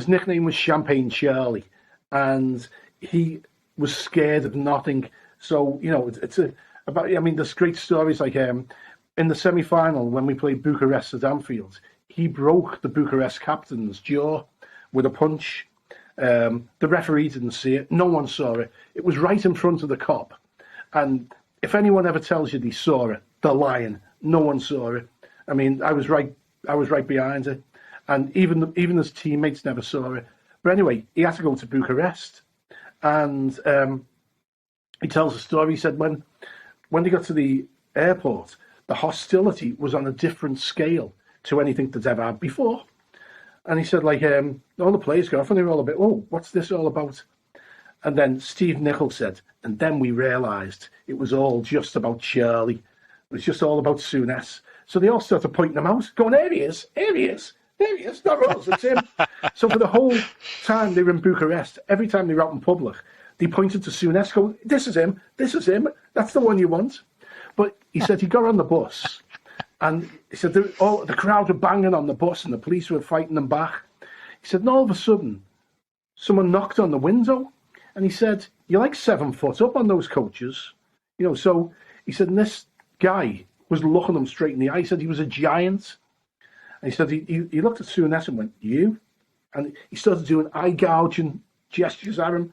nickname was Champagne Charlie, and he was scared of nothing. So there's great stories like in the semi-final when we played Bucharest at Anfield, he broke the Bucharest captain's jaw with a punch. The referee didn't see it. No one saw it. It was right in front of the cop. And if anyone ever tells you they saw it, they're lying. No one saw it. I mean, I was right behind it. And even his teammates never saw it. But anyway, he had to go to Bucharest. And he tells a story. He said when they got to the airport, the hostility was on a different scale to anything that's ever had before. And he said, all the players got off and they were all a bit, oh, what's this all about? And then Steve Nichols said, and then we realised it was all just about Charlie. It was just all about Souness. So they all started pointing him out, going, there he is, not us, it's him. So for the whole time they were in Bucharest, every time they were out in public, they pointed to Souness, going, this is him, that's the one you want. But he said he got on the bus, and he said the crowd were banging on the bus and the police were fighting them back. He said, and all of a sudden, someone knocked on the window, and he said, you're like 7 foot up on those coaches. So he said, and this guy was looking him straight in the eye. He said he was a giant. And he said he looked at Souness and went, you? And he started doing eye-gouging gestures at him.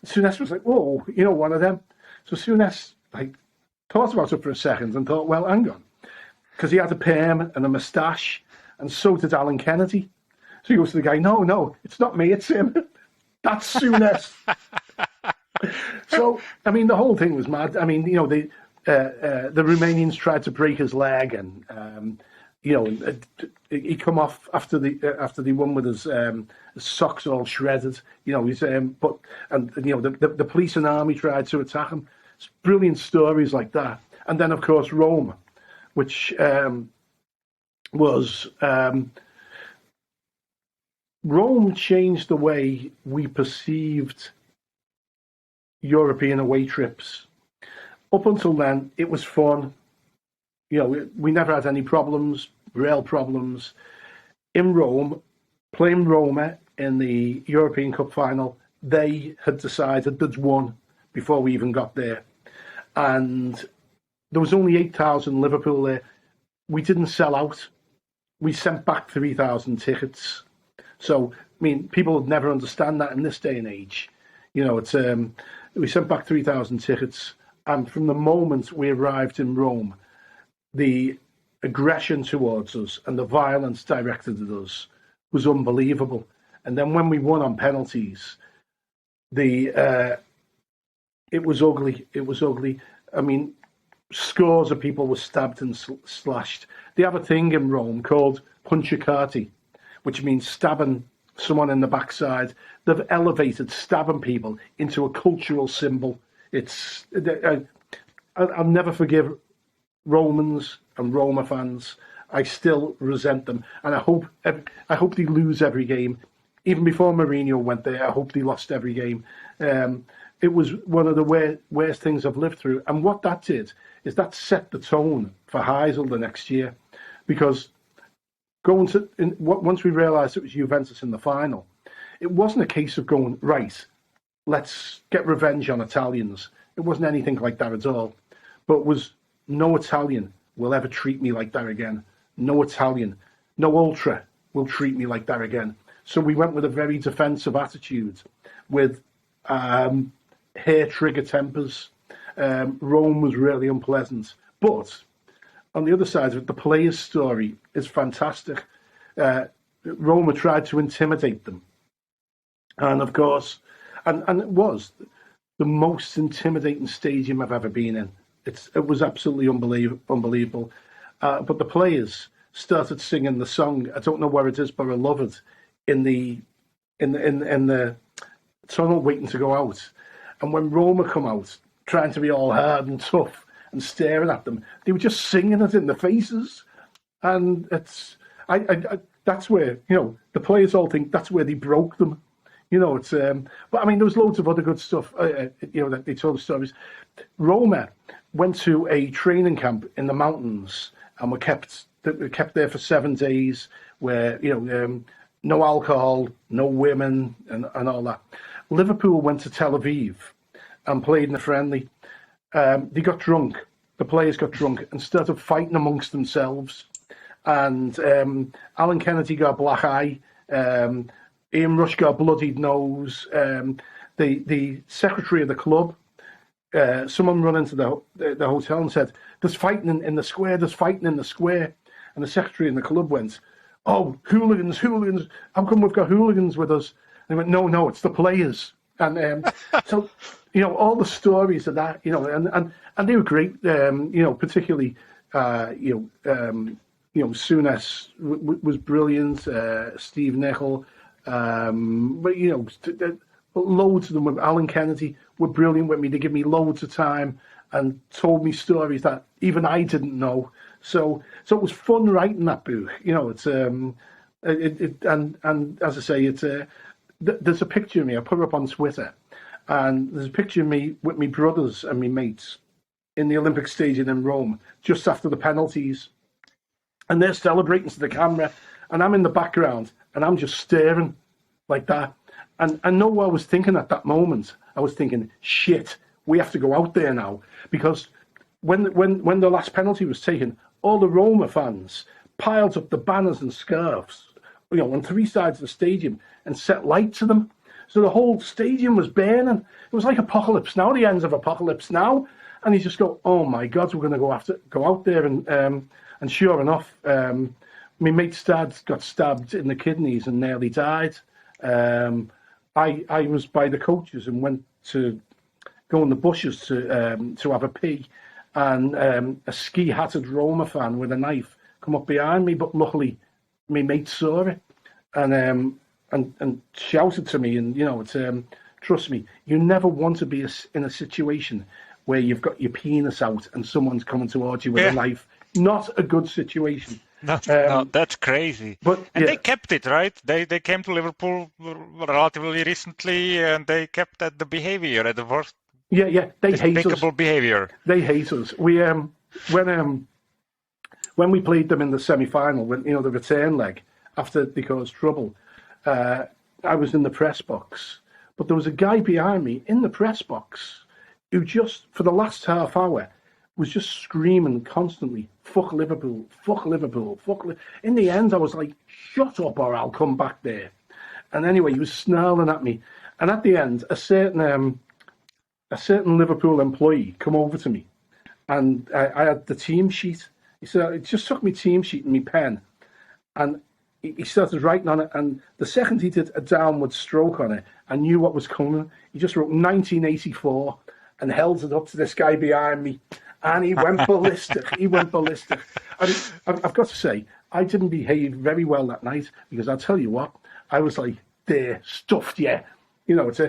And Souness was like, whoa, one of them. So Souness, thought about it for a second and thought, well, hang on. Because he had a perm and a moustache, and so did Alan Kennedy. So he goes to the guy, no, it's not me, it's him. That's Souness. So, I mean, the whole thing was mad. I mean, the Romanians tried to break his leg, and he come off after they won with his socks all shredded. The police and army tried to attack him. It's brilliant stories like that. And then, of course, Rome, which Rome changed the way we perceived European away trips. Up until then, it was fun. We never had any problems, real problems. In Rome, playing Roma in the European Cup final, they had decided they'd won before we even got there. And there was only 8,000 Liverpool there. We didn't sell out. We sent back 3,000 tickets. So, I mean, people would never understand that in this day and age. We sent back 3,000 tickets. And from the moment we arrived in Rome, the aggression towards us and the violence directed at us was unbelievable. And then when we won on penalties, it was ugly. It was ugly. I mean, scores of people were stabbed and slashed. They have a thing in Rome called punciacati, which means stabbing someone in the backside. They've elevated stabbing people into a cultural symbol. I'll never forgive Romans and Roma fans. I still resent them, and I hope they lose every game. Even before Mourinho went there, I hope they lost every game. It was one of the worst things I've lived through. And what that did is that set the tone for Heysel the next year, because once we realised it was Juventus in the final, it wasn't a case of going, right, let's get revenge on Italians. It wasn't anything like that at all. But it was, no Italian will ever treat me like that again. No Italian, no ultra will treat me like that again. So we went with a very defensive attitude, with hair-trigger tempers. Rome was really unpleasant. But on the other side of it, the players' story is fantastic. Roma tried to intimidate them. And of course, and it was the most intimidating stadium I've ever been in. It was absolutely unbelievable. But the players started singing the song, I don't know where it is, but I love it, in the in the tunnel waiting to go out. And when Roma come out, trying to be all hard and tough and staring at them, they were just singing it in the faces. And it's, that's where, the players all think that's where they broke them. It's, but I mean, there was loads of other good stuff, that they told the stories. Roma went to a training camp in the mountains and were kept there for 7 days where, no alcohol, no women and all that. Liverpool went to Tel Aviv and played in a friendly. They got drunk. The players got drunk instead of fighting amongst themselves. And Alan Kennedy got a black eye. Ian Rush got a bloodied nose. The secretary of the club, someone run into the hotel and said, "There's fighting in the square. There's fighting in the square." And the secretary in the club went, "Oh, hooligans! How come we've got hooligans with us?" And they went, "No, it's the players." And so, all the stories of that, and they were great. Particularly, Souness was brilliant. Steve Nichol, but loads of them. With Alan Kennedy were brilliant with me. They give me loads of time and told me stories that even I didn't know. So it was fun writing that book. It's and as I say, it's there's a picture of me. I put it up on Twitter, and there's a picture of me with my brothers and my mates in the Olympic Stadium in Rome just after the penalties, and they're celebrating to the camera, and I'm in the background, and I'm just staring like that. And I know what I was thinking at that moment. I was thinking, shit, we have to go out there now, because when the last penalty was taken, all the Roma fans piled up the banners and scarves, on 3 sides of the stadium and set light to them. So the whole stadium was burning. It was like Apocalypse Now, the ends of Apocalypse Now. And you just go, oh my God, we're going to go out there. And sure enough, my mate's dad got stabbed in the kidneys and nearly died. I was by the coaches and went to go in the bushes to have a pee. And a ski-hatted Roma fan with a knife come up behind me, but luckily my mate saw it and shouted to me. And it's trust me, you never want to be in a situation where you've got your penis out and someone's coming towards you with a knife. Not a good situation. No, that's crazy. But they kept it, right? They came to Liverpool relatively recently, and they kept the behavior at the worst. Yeah, they hate us. Despicable behavior. They hate us. We when we played them in the semi-final, when the return leg after they caused trouble, I was in the press box, but there was a guy behind me in the press box who just for the last half hour was just screaming constantly, "Fuck Liverpool, fuck Liverpool, fuck." In the end, I was like, "Shut up, or I'll come back there." And anyway, he was snarling at me, and at the end, a certain Liverpool employee come over to me, and I had the team sheet. He said, "I just took my team sheet and my pen," and he started writing on it. And the second he did a downward stroke on it, I knew what was coming. He just wrote 1984 and held it up to this guy behind me, and he went ballistic. He went ballistic. And I've got to say, I didn't behave very well that night, because I'll tell you what, I was like, there, stuffed, yeah. It's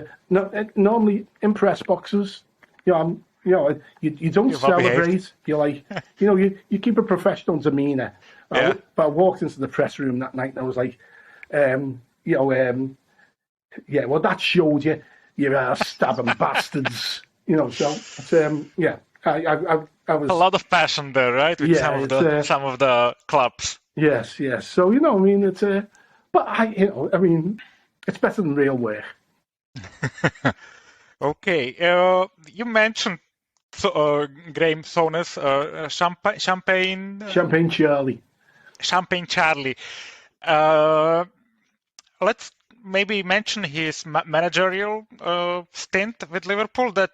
normally in press boxes, you don't celebrate. You're like, you keep a professional demeanour. Yeah. But I walked into the press room that night and I was like, yeah, well, that showed you, stabbing bastards. So it's, I was a lot of passion there, right? With some of the clubs. Yes. So it's but it's better than real work. Okay, you mentioned Graham Souness, Champagne Charlie. Let's maybe mention his managerial stint with Liverpool that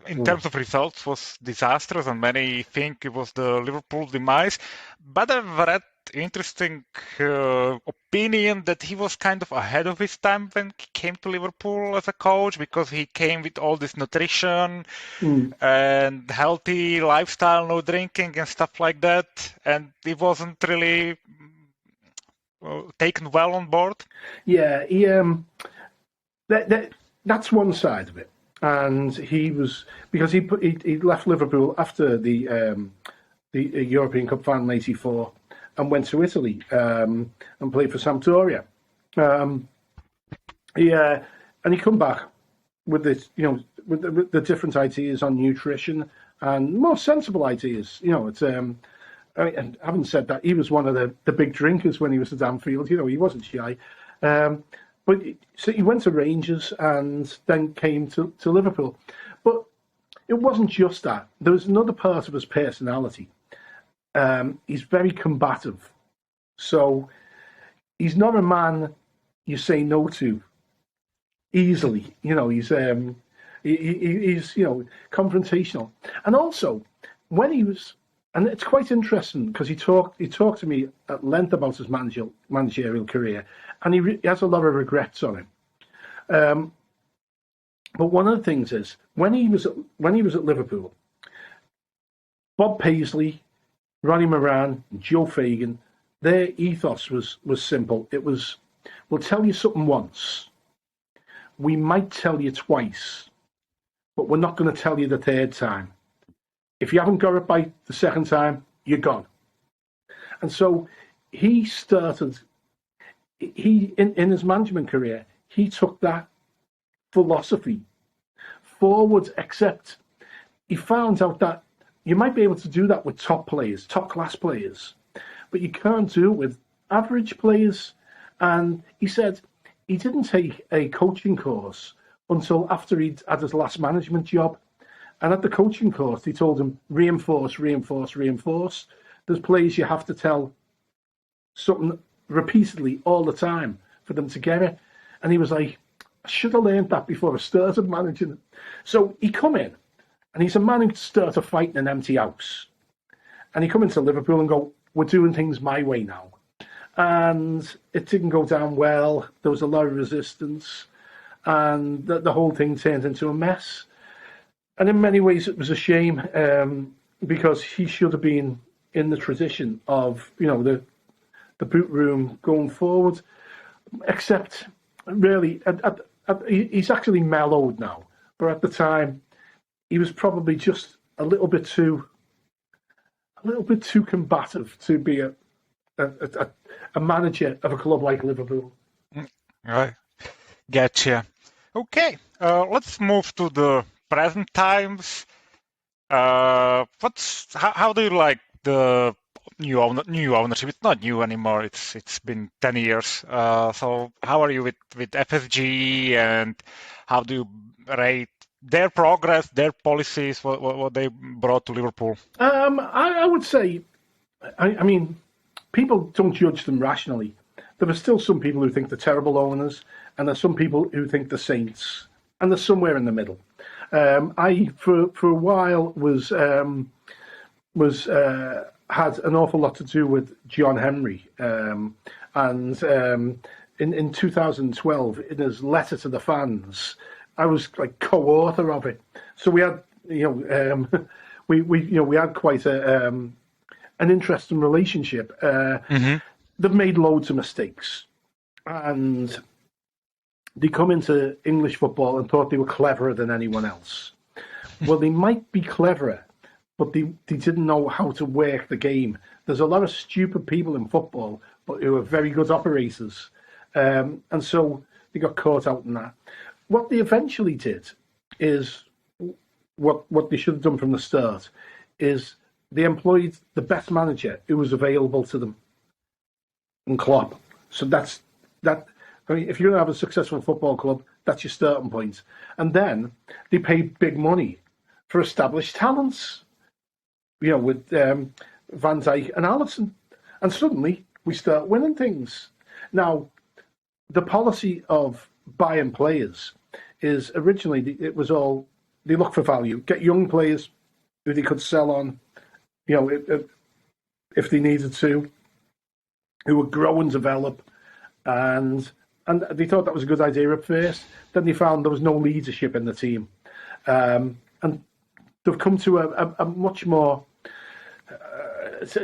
in terms of results was disastrous, and many think it was the Liverpool demise. But I've read interesting opinion that he was kind of ahead of his time when he came to Liverpool as a coach, because he came with all this nutrition and healthy lifestyle, no drinking and stuff like that, and he wasn't really taken well on board? Yeah, that's one side of it. And he was, because he left Liverpool after the European Cup final in '84 and went to Italy and played for Sampdoria. And he come back with this, with the different ideas on nutrition and more sensible ideas. It's I haven't said that he was one of the big drinkers when he was at Anfield. He wasn't shy. But so he went to Rangers and then came to Liverpool. But it wasn't just that. There was another part of his personality. He's very combative. So he's not a man you say no to easily. He's confrontational. And also, when he was, and it's quite interesting because he talked to me at length about his managerial career, and he has a lot of regrets on it. But one of the things is when he was at Liverpool, Bob Paisley, Ronnie Moran, Joe Fagan, their ethos was simple. It was, we'll tell you something once, we might tell you twice, but we're not going to tell you the third time. If you haven't got it by the second time, you're gone. And so he started, in his management career, he took that philosophy forward, except he found out that you might be able to do that with top players, top class players, but you can't do it with average players. And he said he didn't take a coaching course until after he'd had his last management job. And at the coaching course, he told him, reinforce, reinforce, reinforce. There's players you have to tell something repeatedly all the time for them to get it. And he was like, I should have learned that before I started managing. So he come in, and he's a man who started a fight in an empty house. And he come into Liverpool and go, we're doing things my way now. And it didn't go down well. There was a lot of resistance. And the whole thing turned into a mess. And in many ways, it was a shame because he should have been in the tradition of, the boot room going forward. Except, really, he's actually mellowed now. But at the time, he was probably just a little bit too combative to be a manager of a club like Liverpool. Right, gotcha. Okay, let's move to the present times. How do you like the new ownership? It's not new anymore. It's been 10 years. So how are you with FSG, and how do you rate their progress, their policies, what they brought to Liverpool? I would say, I mean, people don't judge them rationally. There are still some people who think they're terrible owners, and there's some people who think they're saints, and there's somewhere in the middle. I for a while had an awful lot to do with John Henry, and in 2012, in his letter to the fans, I was like co-author of it. So we had, we had quite an interesting relationship. They've made loads of mistakes, and they come into English football and thought they were cleverer than anyone else. Well, they might be cleverer, but they didn't know how to work the game. There's a lot of stupid people in football, but who are very good operators. And so they got caught out in that. What they eventually did is what they should have done from the start is they employed the best manager who was available to them, and Klopp. So that's that. I mean, if you're going to have a successful football club, that's your starting point. And then they paid big money for established talents, with Van Dijk and Alisson. And suddenly we start winning things. Now, the policy of buying players is originally, it was all, they look for value, get young players who they could sell on, if they needed to, who would grow and develop. And they thought that was a good idea at first. Then they found there was no leadership in the team. And they've come to a much more,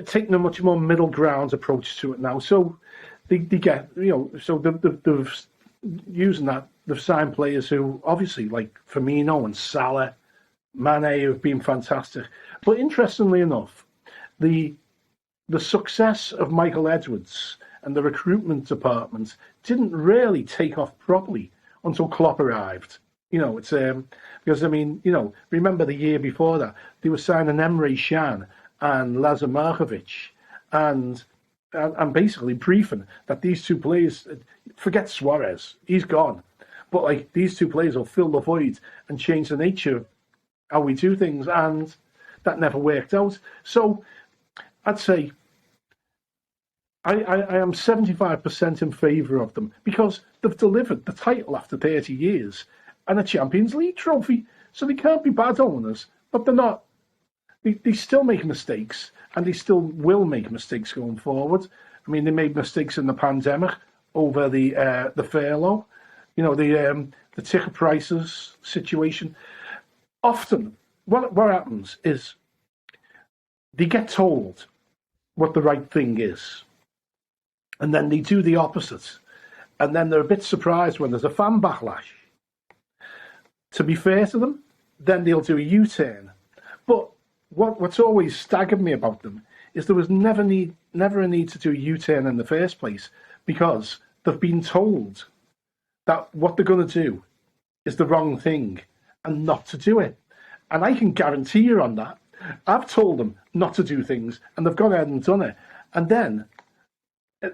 taking a much more middle ground approach to it now. So they get, so they've using that, they've signed players who obviously like Firmino and Salah, Mane, who've been fantastic. But interestingly enough, the success of Michael Edwards and the recruitment department didn't really take off properly until Klopp arrived. It's because remember the year before that they were signing Emre Can and Lazar Markovic, and basically briefing that these two players, forget Suarez, he's gone, but like these two players will fill the void and change the nature of how we do things, and that never worked out. So I'd say I am 75% in favour of them because they've delivered the title after 30 years and a Champions League trophy. So they can't be bad owners, but they're not. They still make mistakes, and they still will make mistakes going forward. I mean, they made mistakes in the pandemic over the furlough, the ticket prices situation. Often, what happens is they get told what the right thing is, and then they do the opposite, and then they're a bit surprised when there's a fan backlash. To be fair to them, then they'll do a U-turn. But what's always staggered me about them is there was never a need to do a U-turn in the first place, because they've been told that what they're going to do is the wrong thing and not to do it. And I can guarantee you on that. I've told them not to do things, and they've gone ahead and done it. And then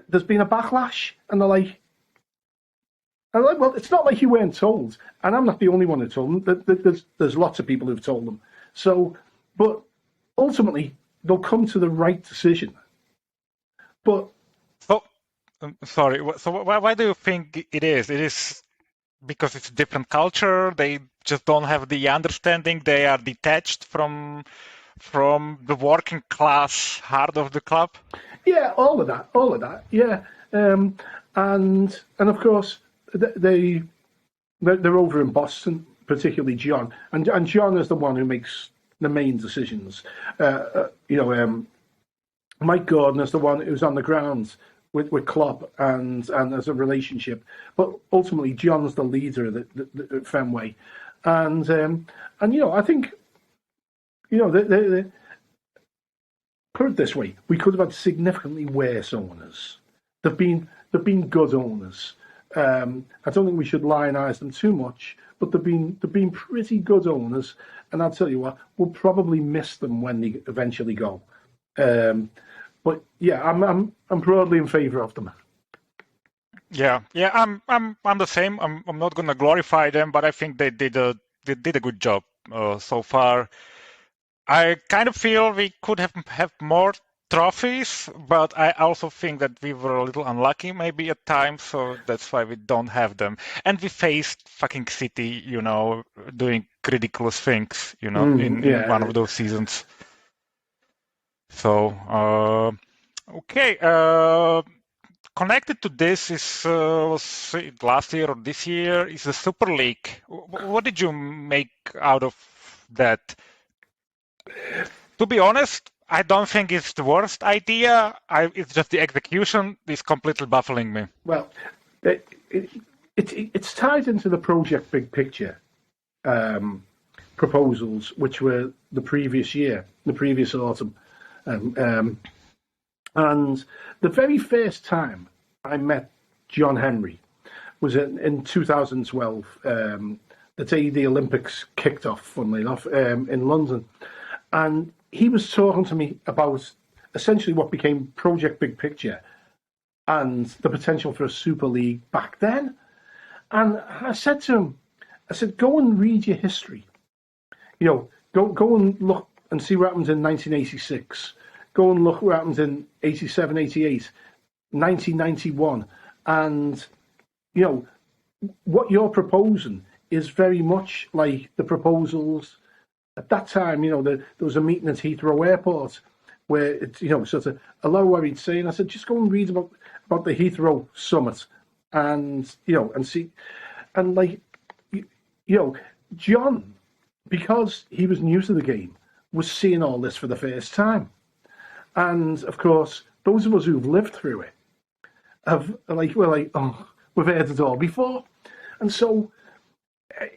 there's been a backlash, and they're like, well, it's not like you weren't told, and I'm not the only one who told them. There's lots of people who've told them. So, but ultimately, they'll come to the right decision. But sorry. So why do you think it is? It is because it's a different culture. They just don't have the understanding. They are detached from the working class heart of the club. Yeah, all of that. Yeah, and of course they're over in Boston, particularly John, and John is the one who makes the main decisions. Mike Gordon is the one who's on the ground with Klopp and as a relationship, but ultimately John's the leader of the Fenway, and I think they put it this way: we could have had significantly worse owners. They've been good owners. I don't think we should lionize them too much, but they've been pretty good owners, and I'll tell you what, we'll probably miss them when they eventually go. But yeah, I'm broadly in favour of them. Yeah, I'm the same. I'm not gonna glorify them, but I think they did a good job so far. I kind of feel we could have more trophies, but I also think that we were a little unlucky maybe at times, so that's why we don't have them. And we faced fucking City, doing ridiculous things, in one of those seasons. So, okay. Connected to this is was it last year or this year is the Super League. What did you make out of that? To be honest, I don't think it's the worst idea. It's just the execution is completely baffling me. Well, it's tied into the Project Big Picture proposals, which were the previous autumn. And the very first time I met John Henry was in 2012, the day the Olympics kicked off, funnily enough, in London. And he was talking to me about essentially what became Project Big Picture and the potential for a Super League back then. And I said to him, go and read your history. Go and look and see what happened in 1986. Go and look what happened in 87, 88, 1991. And, what you're proposing is very much like the proposals at that time. There was a meeting at Heathrow Airport where it's, sort of a lot of what he'd say. And I said, just go and read about the Heathrow summit and, and see. And John, because he was new to the game, was seeing all this for the first time. And of course, those of us who've lived through it we've heard it all before. And so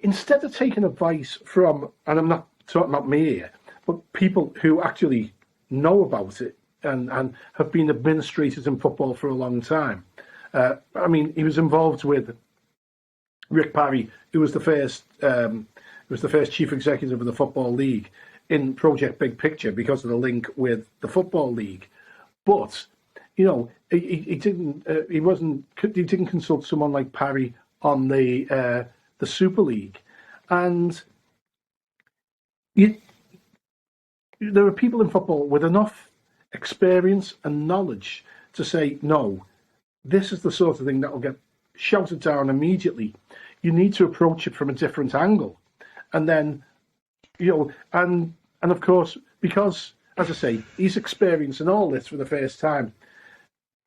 instead of taking advice from, and I'm not talking about me here, but people who actually know about it and have been administrators in football for a long time. He was involved with Rick Parry, who was the first chief executive of the Football League in Project Big Picture because of the link with the Football League. But he didn't consult someone like Parry on the Super League, and there are people in football with enough experience and knowledge to say, no, this is the sort of thing that will get shouted down immediately. You need to approach it from a different angle. And then, and of course, because, as I say, he's experiencing all this for the first time,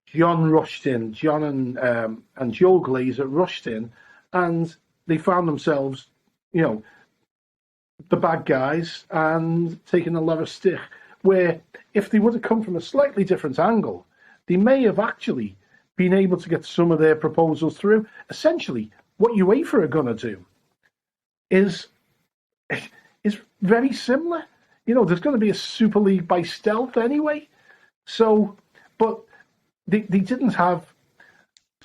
John and Joe Glazer rushed in, and they found themselves, the bad guys and taking a lot of stick, where if they would have come from a slightly different angle, they may have actually been able to get some of their proposals through. Essentially, what UEFA are going to do is very similar. There's going to be a Super League by stealth anyway. So, but they didn't have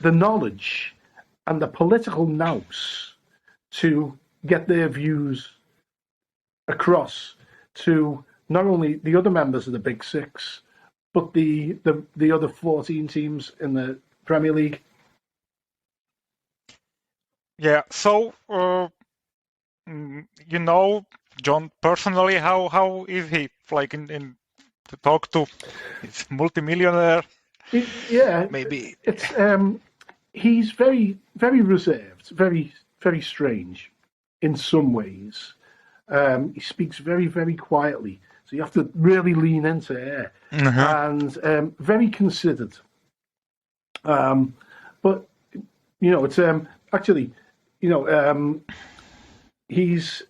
the knowledge and the political nous to get their views across to not only the other members of the Big Six, but the other 14 teams in the Premier League. Yeah, so John personally, how is he like in to talk to his multimillionaire? Yeah, maybe it's he's very, very reserved, very, very strange in some ways. He speaks very, very quietly, so you have to really lean into it. And very considered. But it's actually, he's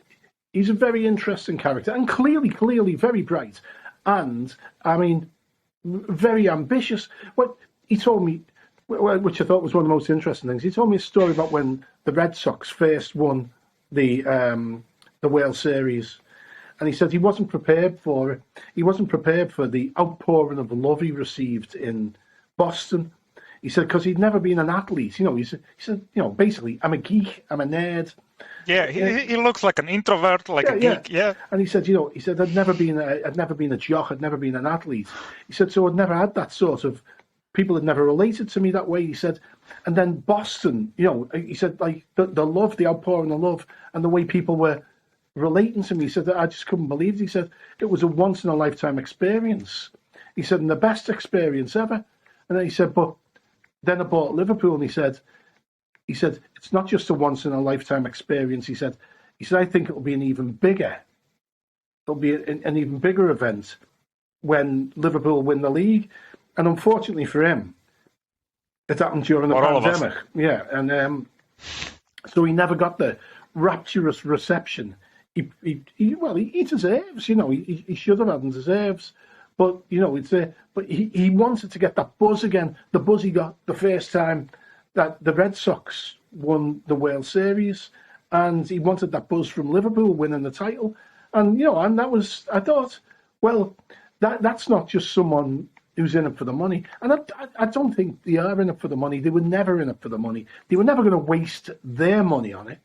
a very interesting character and clearly very bright, and very ambitious. What he told me, which I thought was one of the most interesting things, he told me a story about when the Red Sox first won the World Series, and he said he wasn't prepared for it. He wasn't prepared for the outpouring of love he received in Boston. He said because he'd never been an athlete. He said basically, I'm a geek, I'm a nerd. Yeah, he looks like an introvert, like a geek. Yeah. And he said, I'd never been a jock, I'd never been an athlete. He said, so I'd never had that sort of, people had never related to me that way. He said, and then Boston, he said, like the love, the outpouring of love, and the way people were relating to me. He said that I just couldn't believe it. He said it was a once in a lifetime experience. He said, and the best experience ever. And then he said, but then I bought Liverpool, and he said it's not just a once in a lifetime experience. He said I think it'll be an even bigger event when Liverpool win the league. And unfortunately for him, it happened during the pandemic. Yeah, and so he never got the rapturous reception he deserves. He should have had and deserves. But but he wanted to get that buzz again, the buzz he got the first time that the Red Sox won the World Series, and he wanted that buzz from Liverpool winning the title. And and that was, I thought, well, that's not just someone who's in it for the money. And I don't think they are in it for the money. They were never in it for the money. They were never going to waste their money on it.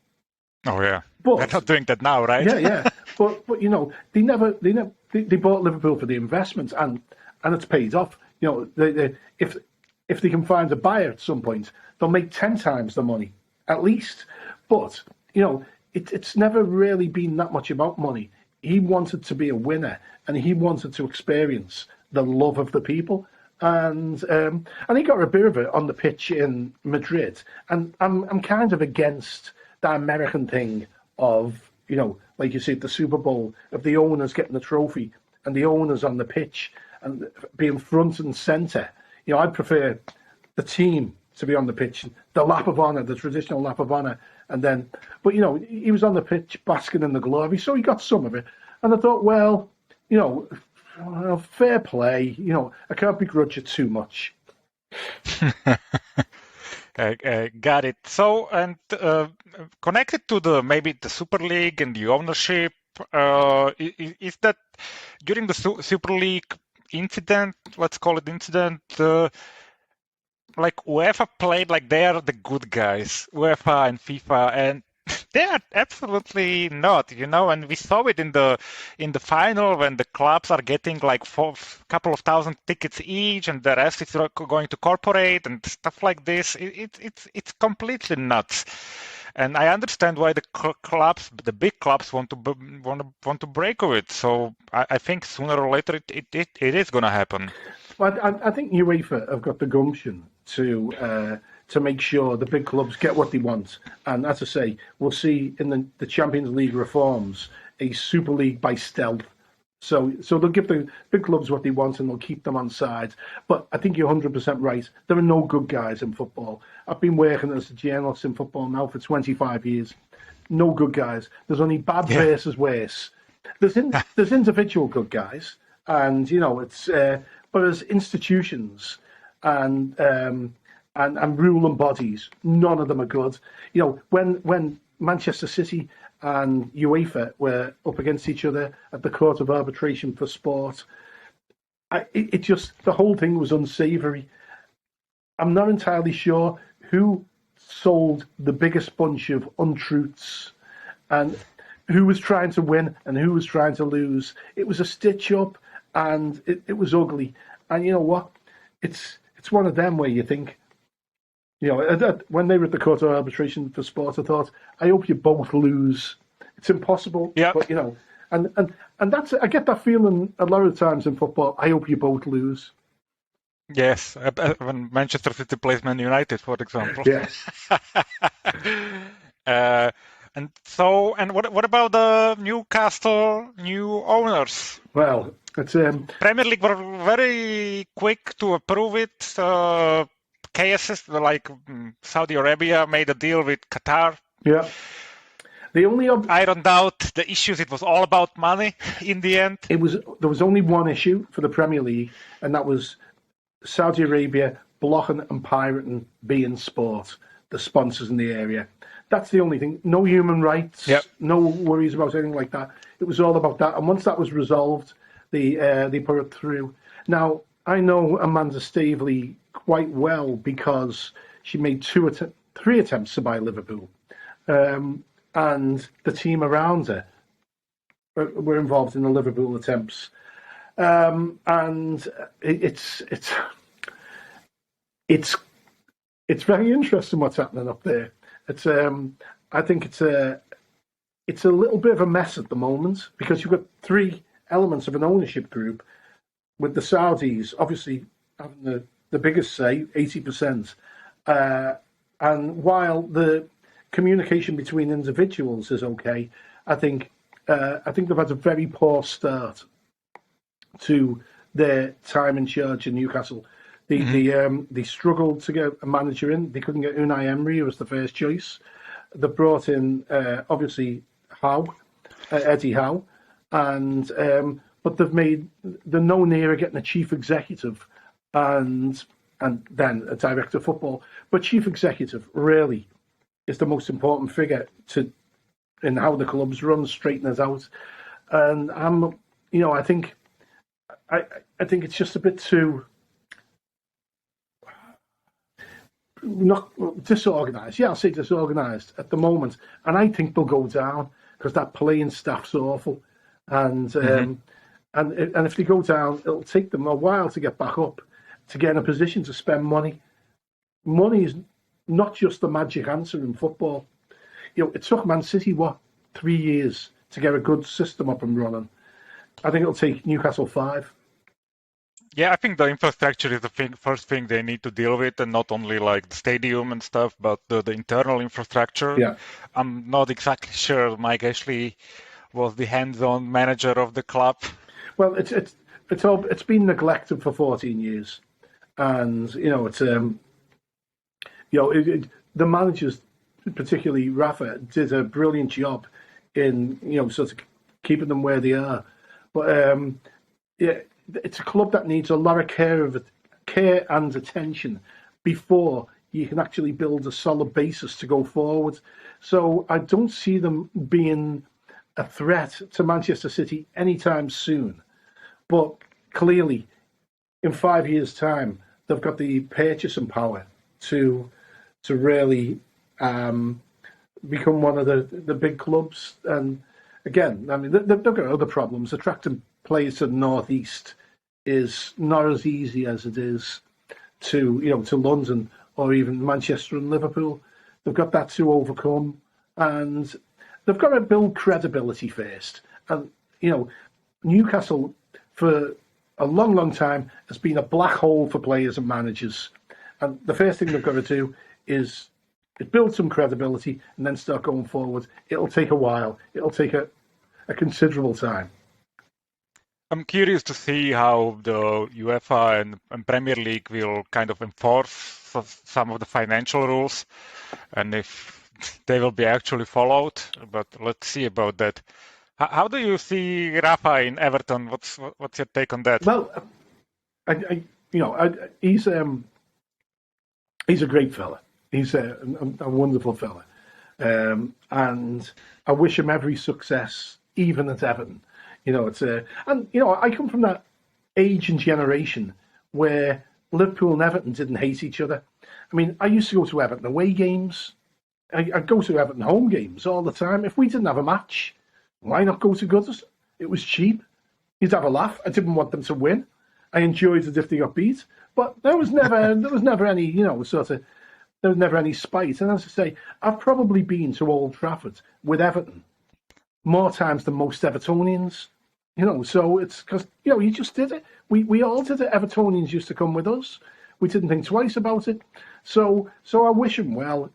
Oh yeah, but they're not doing that now, right? Yeah. But they bought Liverpool for the investment, and it's paid off. If they can find a buyer at some point, they'll make 10 times the money at least. But it's never really been that much about money. He wanted to be a winner, and he wanted to experience the love of the people, and he got a bit of it on the pitch in Madrid. And I'm kind of against that American thing of like you see at the Super Bowl, of the owners getting the trophy and the owners on the pitch and being front and centre. I prefer the team to be on the pitch, the lap of honour, the traditional lap of honour, and then. But he was on the pitch basking in the glory, so he got some of it. And I thought, well, fair play. I can't begrudge it too much. Got it. So, and connected to maybe the Super League and the ownership, is that during the Super League incident, let's call it incident, like UEFA played like they are the good guys, UEFA and FIFA, and they are absolutely not, and we saw it in the final when the clubs are getting like couple of thousand tickets each, and the rest is going to corporate and stuff like this. It's completely nuts. And I understand why the clubs, the big clubs, want to break with it. So I think sooner or later it is going to happen. Well, I think UEFA have got the gumption to make sure the big clubs get what they want. And as I say, we'll see in the Champions League reforms a Super League by stealth. So they'll give the big clubs what they want and they'll keep them on side. But I think you're 100% right. There are no good guys in football. I've been working as a journalist in football now for 25 years. No good guys. There's only bad versus worse. There's individual good guys, and it's but as institutions and ruling bodies, none of them are good. When Manchester City and UEFA were up against each other at the Court of Arbitration for Sport, the whole thing was unsavoury. I'm not entirely sure who sold the biggest bunch of untruths and who was trying to win and who was trying to lose. It was a stitch up and it was ugly. And you know what? It's one of them where you think, when they were at the Court of Arbitration for Sport, I thought, I hope you both lose. It's impossible. Yeah. But, and that's, I get that feeling a lot of times in football. I hope you both lose. Yes, when Manchester City plays Man United, for example. Yes. And what about the Newcastle new owners? Well, it's Premier League were very quick to approve it. KSS, like Saudi Arabia, made a deal with Qatar. Yeah. The only ironed out the issues. It was all about money in the end. There was only one issue for the Premier League, and that was Saudi Arabia blocking and pirating beIN Sport, the sponsors in the area. That's the only thing. No human rights. Yep. No worries about anything like that. It was all about that. And once that was resolved, they put it through. Now, I know Amanda Staveley quite well because she made 3 attempts to buy Liverpool. And the team around her were involved in the Liverpool attempts. And it's very interesting what's happening up there. It's I think it's a little bit of a mess at the moment because you've got 3 elements of an ownership group, with the Saudis obviously having the biggest say, 80%. And while the communication between individuals is okay, I think they've had a very poor start to their time in charge in Newcastle. They struggled to get a manager in. They couldn't get Unai Emery, who was the first choice. They brought in obviously Eddie Howe, and but they're no nearer getting a chief executive and then a director of football. But chief executive really is the most important figure in how the clubs run, straighten it out. And I think it's just a bit too not disorganised. Yeah, I'll say disorganised at the moment. And I think they'll go down because that playing staff's awful. And and if they go down, it'll take them a while to get back up, to get in a position to spend money. Money is not just the magic answer in football. It took Man City 3 years to get a good system up and running. I think it'll take Newcastle 5. Yeah, I think the infrastructure is the first thing they need to deal with, and not only like the stadium and stuff, but the internal infrastructure. Yeah. I'm not exactly sure Mike Ashley was the hands-on manager of the club. Well, it's been neglected for 14 years, and the managers, particularly Rafa, did a brilliant job in sort of keeping them where they are. But it's a club that needs a lot of care care and attention before you can actually build a solid basis to go forward. So I don't see them being a threat to Manchester City anytime soon. But clearly, in 5 years' time, they've got the purchasing power to really become one of the big clubs. And again, I mean, they've got other problems. Attracting players to the northeast is not as easy as it is to London or even Manchester and Liverpool. They've got that to overcome, and they've got to build credibility first. And Newcastle for a long, long time has been a black hole for players and managers. And the first thing they've got to do is build some credibility and then start going forward. It'll take a while. It'll take a considerable time. I'm curious to see how the UEFA and Premier League will kind of enforce some of the financial rules and if they will be actually followed. But let's see about that. How do you see Rafa in Everton? What's your take on that? Well, he's a great fella. He's a wonderful fella, and I wish him every success, even at Everton. I come from that age and generation where Liverpool and Everton didn't hate each other. I mean, I used to go to Everton away games. I'd go to Everton home games all the time. If we didn't have a match, why not go to Goodison? It was cheap. You'd have a laugh. I didn't want them to win. I enjoyed it if they got beat, but there was never any, there was never any spite. And as I say, I've probably been to Old Trafford with Everton more times than most Evertonians, so it's because, you just did it. We all did it. Evertonians used to come with us. We didn't think twice about it. So I wish him well.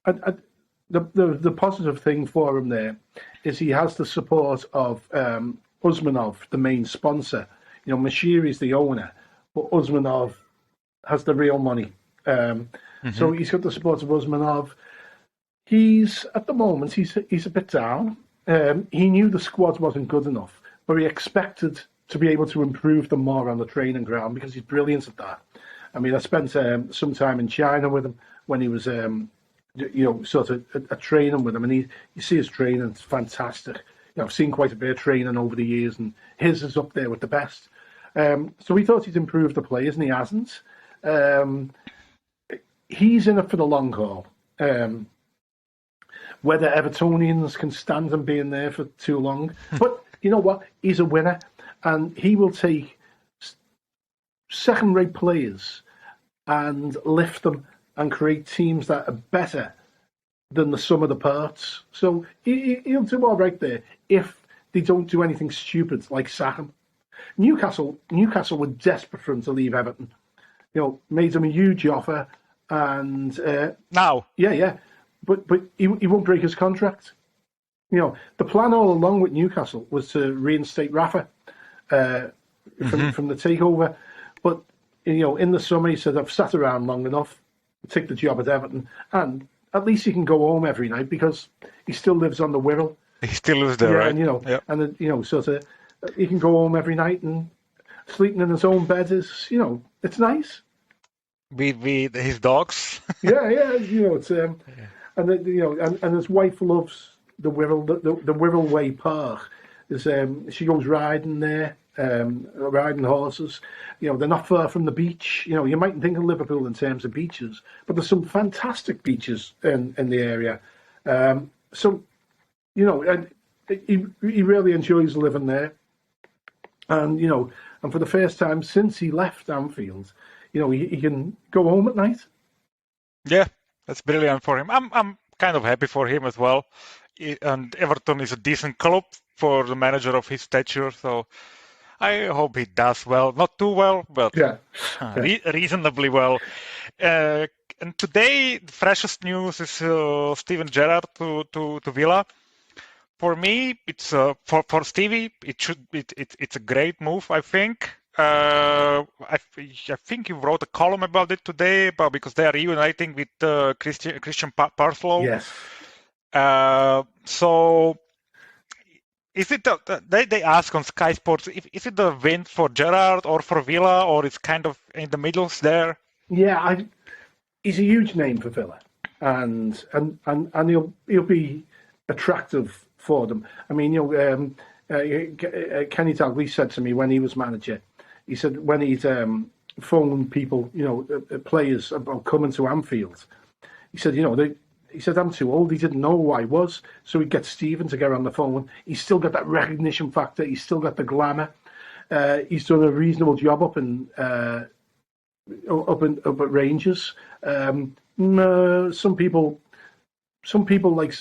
The positive thing for him there is he has the support of Usmanov, the main sponsor. Mashiri's the owner, but Usmanov has the real money. So he's got the support of Usmanov. He's at the moment he's a bit down. He knew the squad wasn't good enough, but he expected to be able to improve them more on the training ground because he's brilliant at that. I mean, I spent some time in China with him when he was, sort of a training with him, and you see his training; it's fantastic. I've seen quite a bit of training over the years, and his is up there with the best. So we thought he'd improved the players, and he hasn't. He's in it for the long haul. Whether Evertonians can stand him being there for too long. But you know what? He's a winner, and he will take second-rate players and lift them and create teams that are better than the sum of the parts. So he'll do all right there if they don't do anything stupid like sack him. Newcastle were desperate for him to leave Everton. Made him a huge offer, and now, yeah. But he won't break his contract. The plan all along with Newcastle was to reinstate Rafa from the takeover. But in the summer he said, "I've sat around long enough. Take the job at Everton, and at least he can go home every night because he still lives on the Wirral. He still lives there, right? And he can go home every night and sleeping in his own bed is, it's nice. With his dogs. yeah, it's and his wife loves the Wirral, the Wirral Way Park. She goes riding there, riding horses. They're not far from the beach. You mightn't think of Liverpool in terms of beaches, but there's some fantastic beaches in the area. So, and he really enjoys living there. And, and for the first time since he left Anfield, he can go home at night. Yeah, that's brilliant for him. I'm kind of happy for him as well. And Everton is a decent club for the manager of his stature, so I hope he does well. Not too well, but reasonably well. And today, the freshest news is Steven Gerrard to Villa. For me, it's for Stevie. It's a great move, I think. I think you wrote a column about it today, because they are reuniting with Christian Parslow. Yes. So Is it they ask on Sky Sports? Is it the win for Gerrard or for Villa, or it's kind of in the middles there? Yeah, he's a huge name for Villa, and he'll be attractive for them. I mean, Kenny Dalglish said to me when he was manager, he said when he'd phone people, players about coming to Anfield, he said, he said, I'm too old. He didn't know who I was. So he'd get Stephen to get on the phone. He's still got that recognition factor. He's still got the glamour. He's done a reasonable job up at Rangers. Some people like,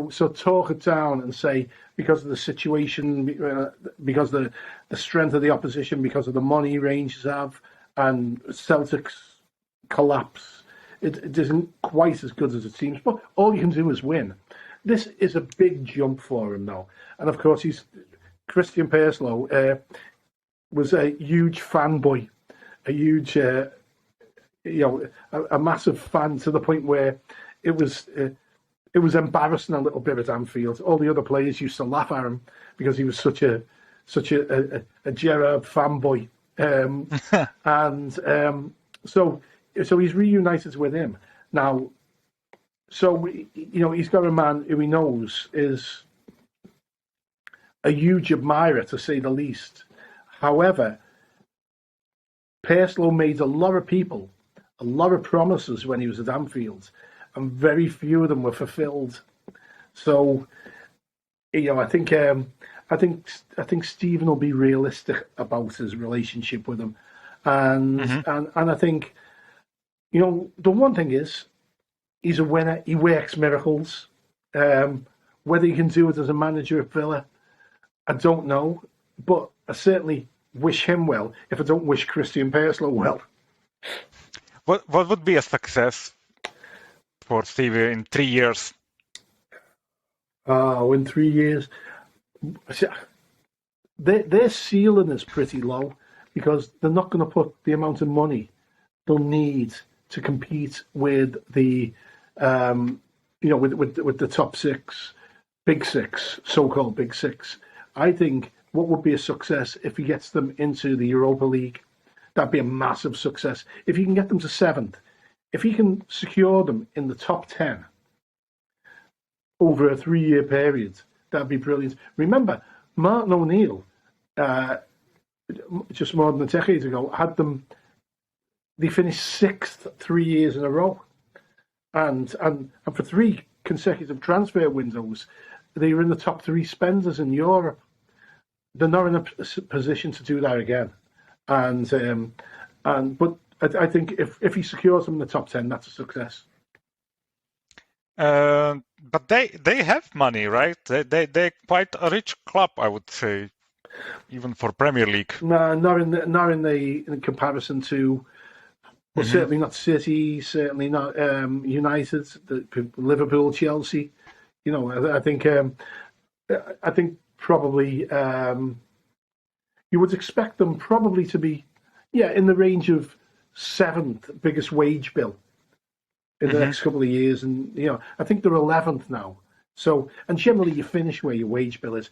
so talk it down and say because of the situation, because of the strength of the opposition, because of the money Rangers have, and Celtic's collapse. It isn't quite as good as it seems, but all you can do is win. This is a big jump for him now. And of course, Christian Perslow was a huge fanboy, a huge, a massive fan to the point where it was embarrassing a little bit at Anfield. All the other players used to laugh at him because he was such a Gerrard fanboy. So he's reunited with him now. So he's got a man who he knows is a huge admirer, to say the least. However, Perslow made a lot of people a lot of promises when he was at Anfield, and very few of them were fulfilled. So, I think Stephen will be realistic about his relationship with him, and I think. The one thing is, he's a winner. He works miracles. Whether he can do it as a manager at Villa, I don't know. But I certainly wish him well, if I don't wish Christian Perslow well. What would be a success for Stevie in 3 years? Oh, in 3 years. Their ceiling is pretty low because they're not going to put the amount of money they'll need to compete with the, with the top six, big six, so-called big six. I think what would be a success if he gets them into the Europa League, that'd be a massive success. If he can get them to 7th, if he can secure them in the top 10 over a 3-year period, that'd be brilliant. Remember, Martin O'Neill, just more than a decade ago, had them. They finished 6th 3 years in a row, and for 3 consecutive transfer windows, they were in the top 3 spenders in Europe. They're not in a position to do that again, but I think if he secures them in the top 10, that's a success. But they have money, right? They're quite a rich club, I would say, even for Premier League. No, not in comparison to. Well, certainly not City, certainly not United, Liverpool, Chelsea. I think probably you would expect them probably to be, in the range of 7th biggest wage bill in the next couple of years, and I think they're 11th now. So, and generally you finish where your wage bill is.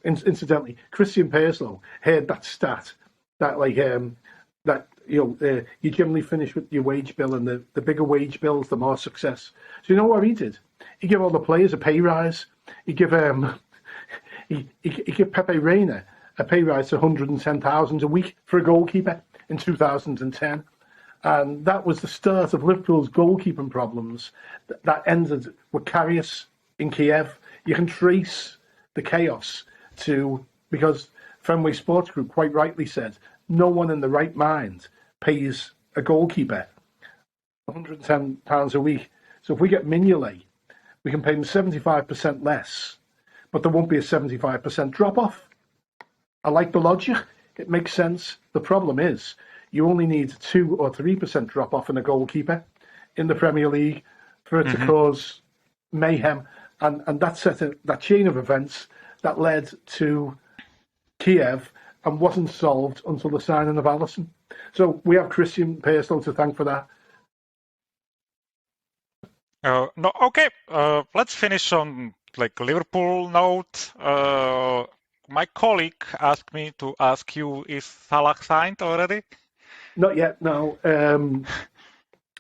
Incidentally, Christian Perslow heard that stat that you generally finish with your wage bill, and the bigger wage bills, the more success. So you know what he did? He gave all the players a pay rise. He gave Pepe Reina a pay rise to $110,000 a week for a goalkeeper in 2010, and that was the start of Liverpool's goalkeeping problems. That ended with Karius in Kiev. You can trace the chaos because Fenway Sports Group quite rightly said no one in the right mind pays a goalkeeper £110 a week. So if we get Mignolet, we can pay him 75% less, but there won't be a 75% drop-off. I like the logic. It makes sense. The problem is you only need 2 or 3% drop-off in a goalkeeper in the Premier League for it to cause mayhem. And that set that chain of events that led to Kiev and wasn't solved until the signing of Alisson. So we have Christian Perslow to thank for that. No, okay. Let's finish on like Liverpool note, my colleague asked me to ask you, is Salah signed already? Not yet, no. And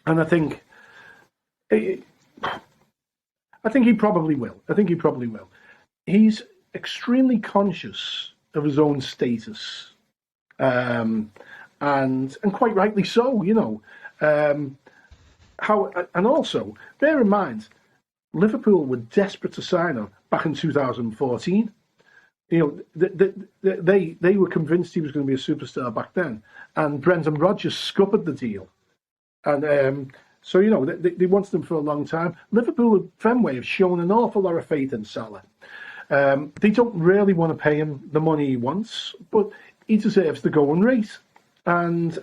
I think he probably will. He's extremely conscious of his own status, and quite rightly so. And also bear in mind, Liverpool were desperate to sign him back in 2014. They were convinced he was going to be a superstar back then, and Brendan Rodgers scuppered the deal, and so they wanted him for a long time. Liverpool, Fenway, have shown an awful lot of faith in Salah. They don't really want to pay him the money he wants, but he deserves the going rate, and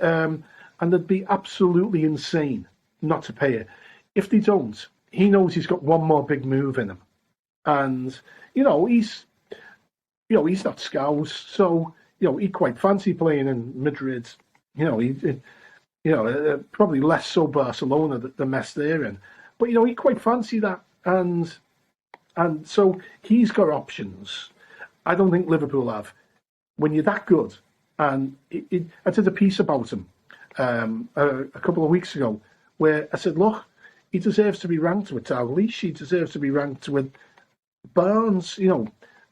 they'd be absolutely insane not to pay it. If they don't, he knows he's got one more big move in him, and he's not Scouse, so he quite fancy playing in Madrid. Probably less so Barcelona, the mess they're in, but he quite fancy that, and so he's got options. I don't think Liverpool have. When you're that good, and I did a piece about him a couple of weeks ago, where I said, look, he deserves to be ranked with Dalglish. He deserves to be ranked with Barnes.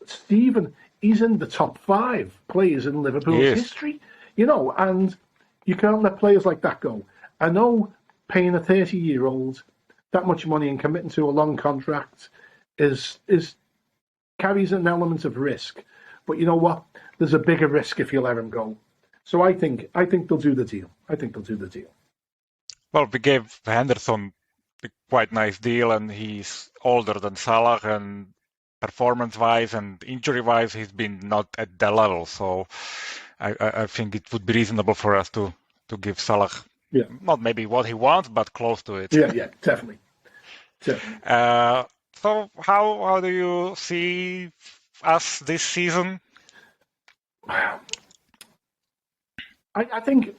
Stephen. He's in the top 5 players in Liverpool's history, and you can't let players like that go. I know paying a 30-year-old that much money and committing to a long contract is carries an element of risk. But you know what? There's a bigger risk if you let him go. So I think they'll do the deal. Well, we gave Henderson a quite nice deal, and he's older than Salah, and performance-wise and injury-wise, he's been not at that level. So I think it would be reasonable for us to give Salah, not maybe what he wants, but close to it. Yeah, definitely. So how do you see us this season? I think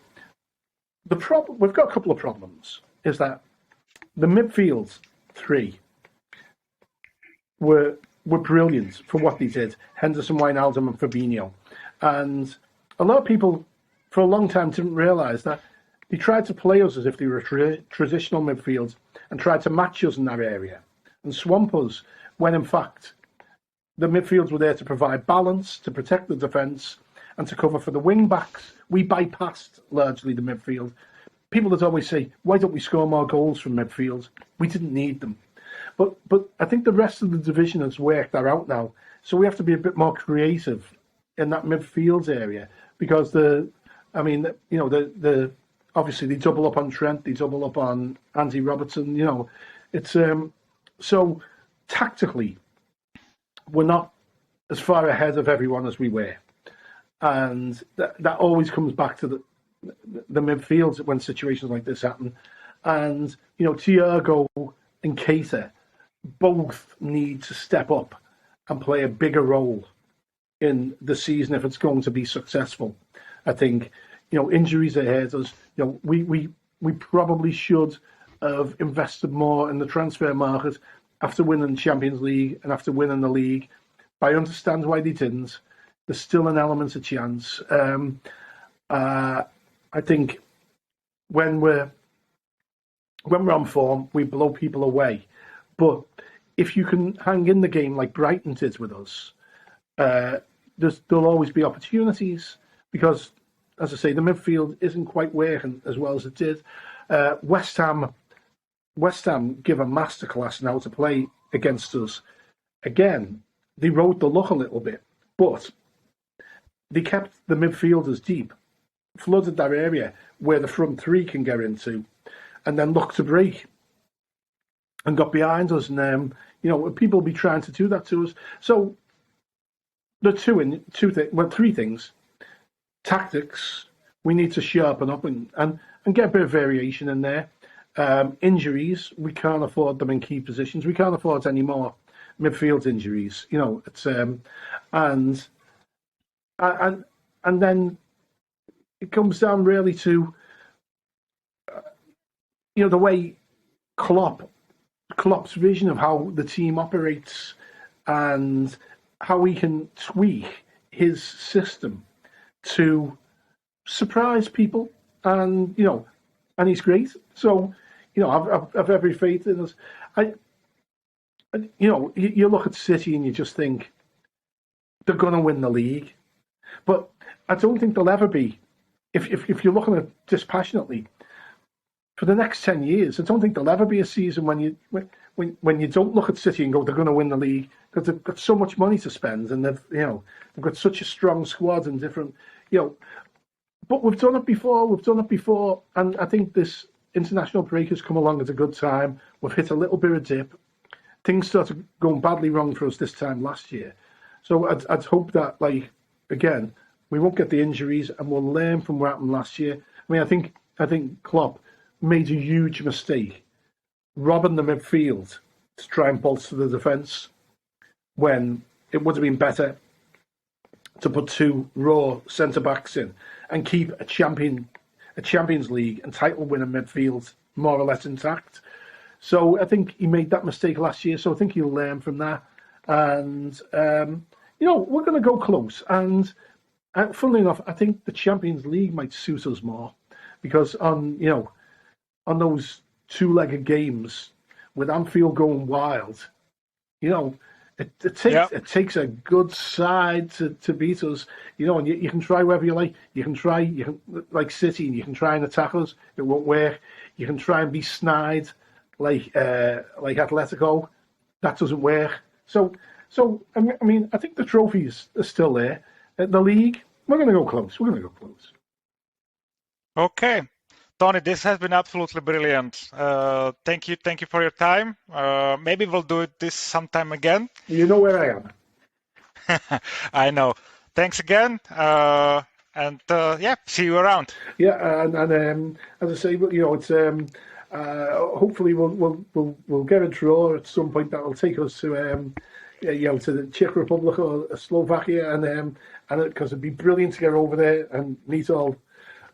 the problem, we've got a couple of problems, is that the midfield 3 were brilliant for what they did. Henderson, Wijnaldum and Fabinho. And a lot of people for a long time didn't realise that they tried to play us as if they were a traditional midfield and tried to match us in that area and swamp us, when in fact the midfields were there to provide balance, to protect the defence and to cover for the wing backs. We bypassed largely the midfield. People that always say, why don't we score more goals from midfield? We didn't need them. But I think the rest of the division has worked that out now. So we have to be a bit more creative in that midfield area, because obviously they double up on Trent, they double up on Andy Robertson. It's so tactically we're not as far ahead of everyone as we were, and that always comes back to the midfield when situations like this happen. And Thiago and Keita both need to step up and play a bigger role in the season if it's going to be successful. I think injuries ahead us. We probably should have invested more in the transfer market after winning the Champions League and after winning the league. But I understand why they didn't. There's still an element of chance. I think when we're on form, we blow people away. But if you can hang in the game like Brighton did with us, there'll always be opportunities, because, as I say, the midfield isn't quite working as well as it did. West Ham give a masterclass now to play against us. Again, they rode the luck a little bit, but they kept the midfielders deep, flooded that area where the front 3 can get into, and then looked to break and got behind us. And people will be trying to do that to us. So the 3 things: tactics. We need to sharpen up and get a bit of variation in there. Injuries, we can't afford them in key positions. We can't afford any more midfield injuries. It's and then it comes down really to the way Klopp's vision of how the team operates. and how he can tweak his system to surprise people, and and he's great. So, I've every faith in us. You look at City and you just think they're going to win the league, but I don't think they'll ever be. If you're looking at it dispassionately, for the next 10 years, I don't think there'll ever be a season when you don't look at City and go, they're going to win the league, because they've got so much money to spend, and they've got such a strong squad and different, But we've done it before. And I think this international break has come along at a good time. We've hit a little bit of dip. Things started going badly wrong for us this time last year. So I'd hope that, again, we won't get the injuries and we'll learn from what happened last year. I mean, I think Klopp made a huge mistake robbing the midfield to try and bolster the defence, when it would have been better to put two raw centre-backs in and keep a Champions League and title-winning midfield more or less intact. So I think he made that mistake last year, so I think he'll learn from that. And, we're going to go close. And funnily enough, I think the Champions League might suit us more, because on those two-legged games with Anfield going wild, it takes a good side to beat us, and you can try wherever you like. You can like City, and you can try and attack us. It won't work. You can try and be snide like Atletico. That doesn't work. So I mean, I think the trophies are still there. The league, we're going to go close. Okay. Tony, this has been absolutely brilliant. Thank you for your time. Maybe we'll do this sometime again. You know where I am. I know. Thanks again, and see you around. Yeah, and as I say, it's hopefully we'll get a draw at some point that will take us to to the Czech Republic or Slovakia, and because it'd be brilliant to get over there and meet all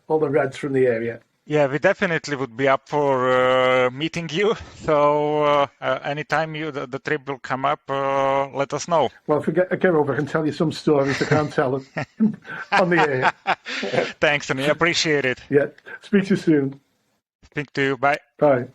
the Reds from the area. Yeah, we definitely would be up for meeting you. So anytime the trip will come up, let us know. Well, if I get over, I can tell you some stories I can't tell on the air. Thanks, Tony. I appreciate it. Yeah. Speak to you soon. Speak to you. Bye. Bye.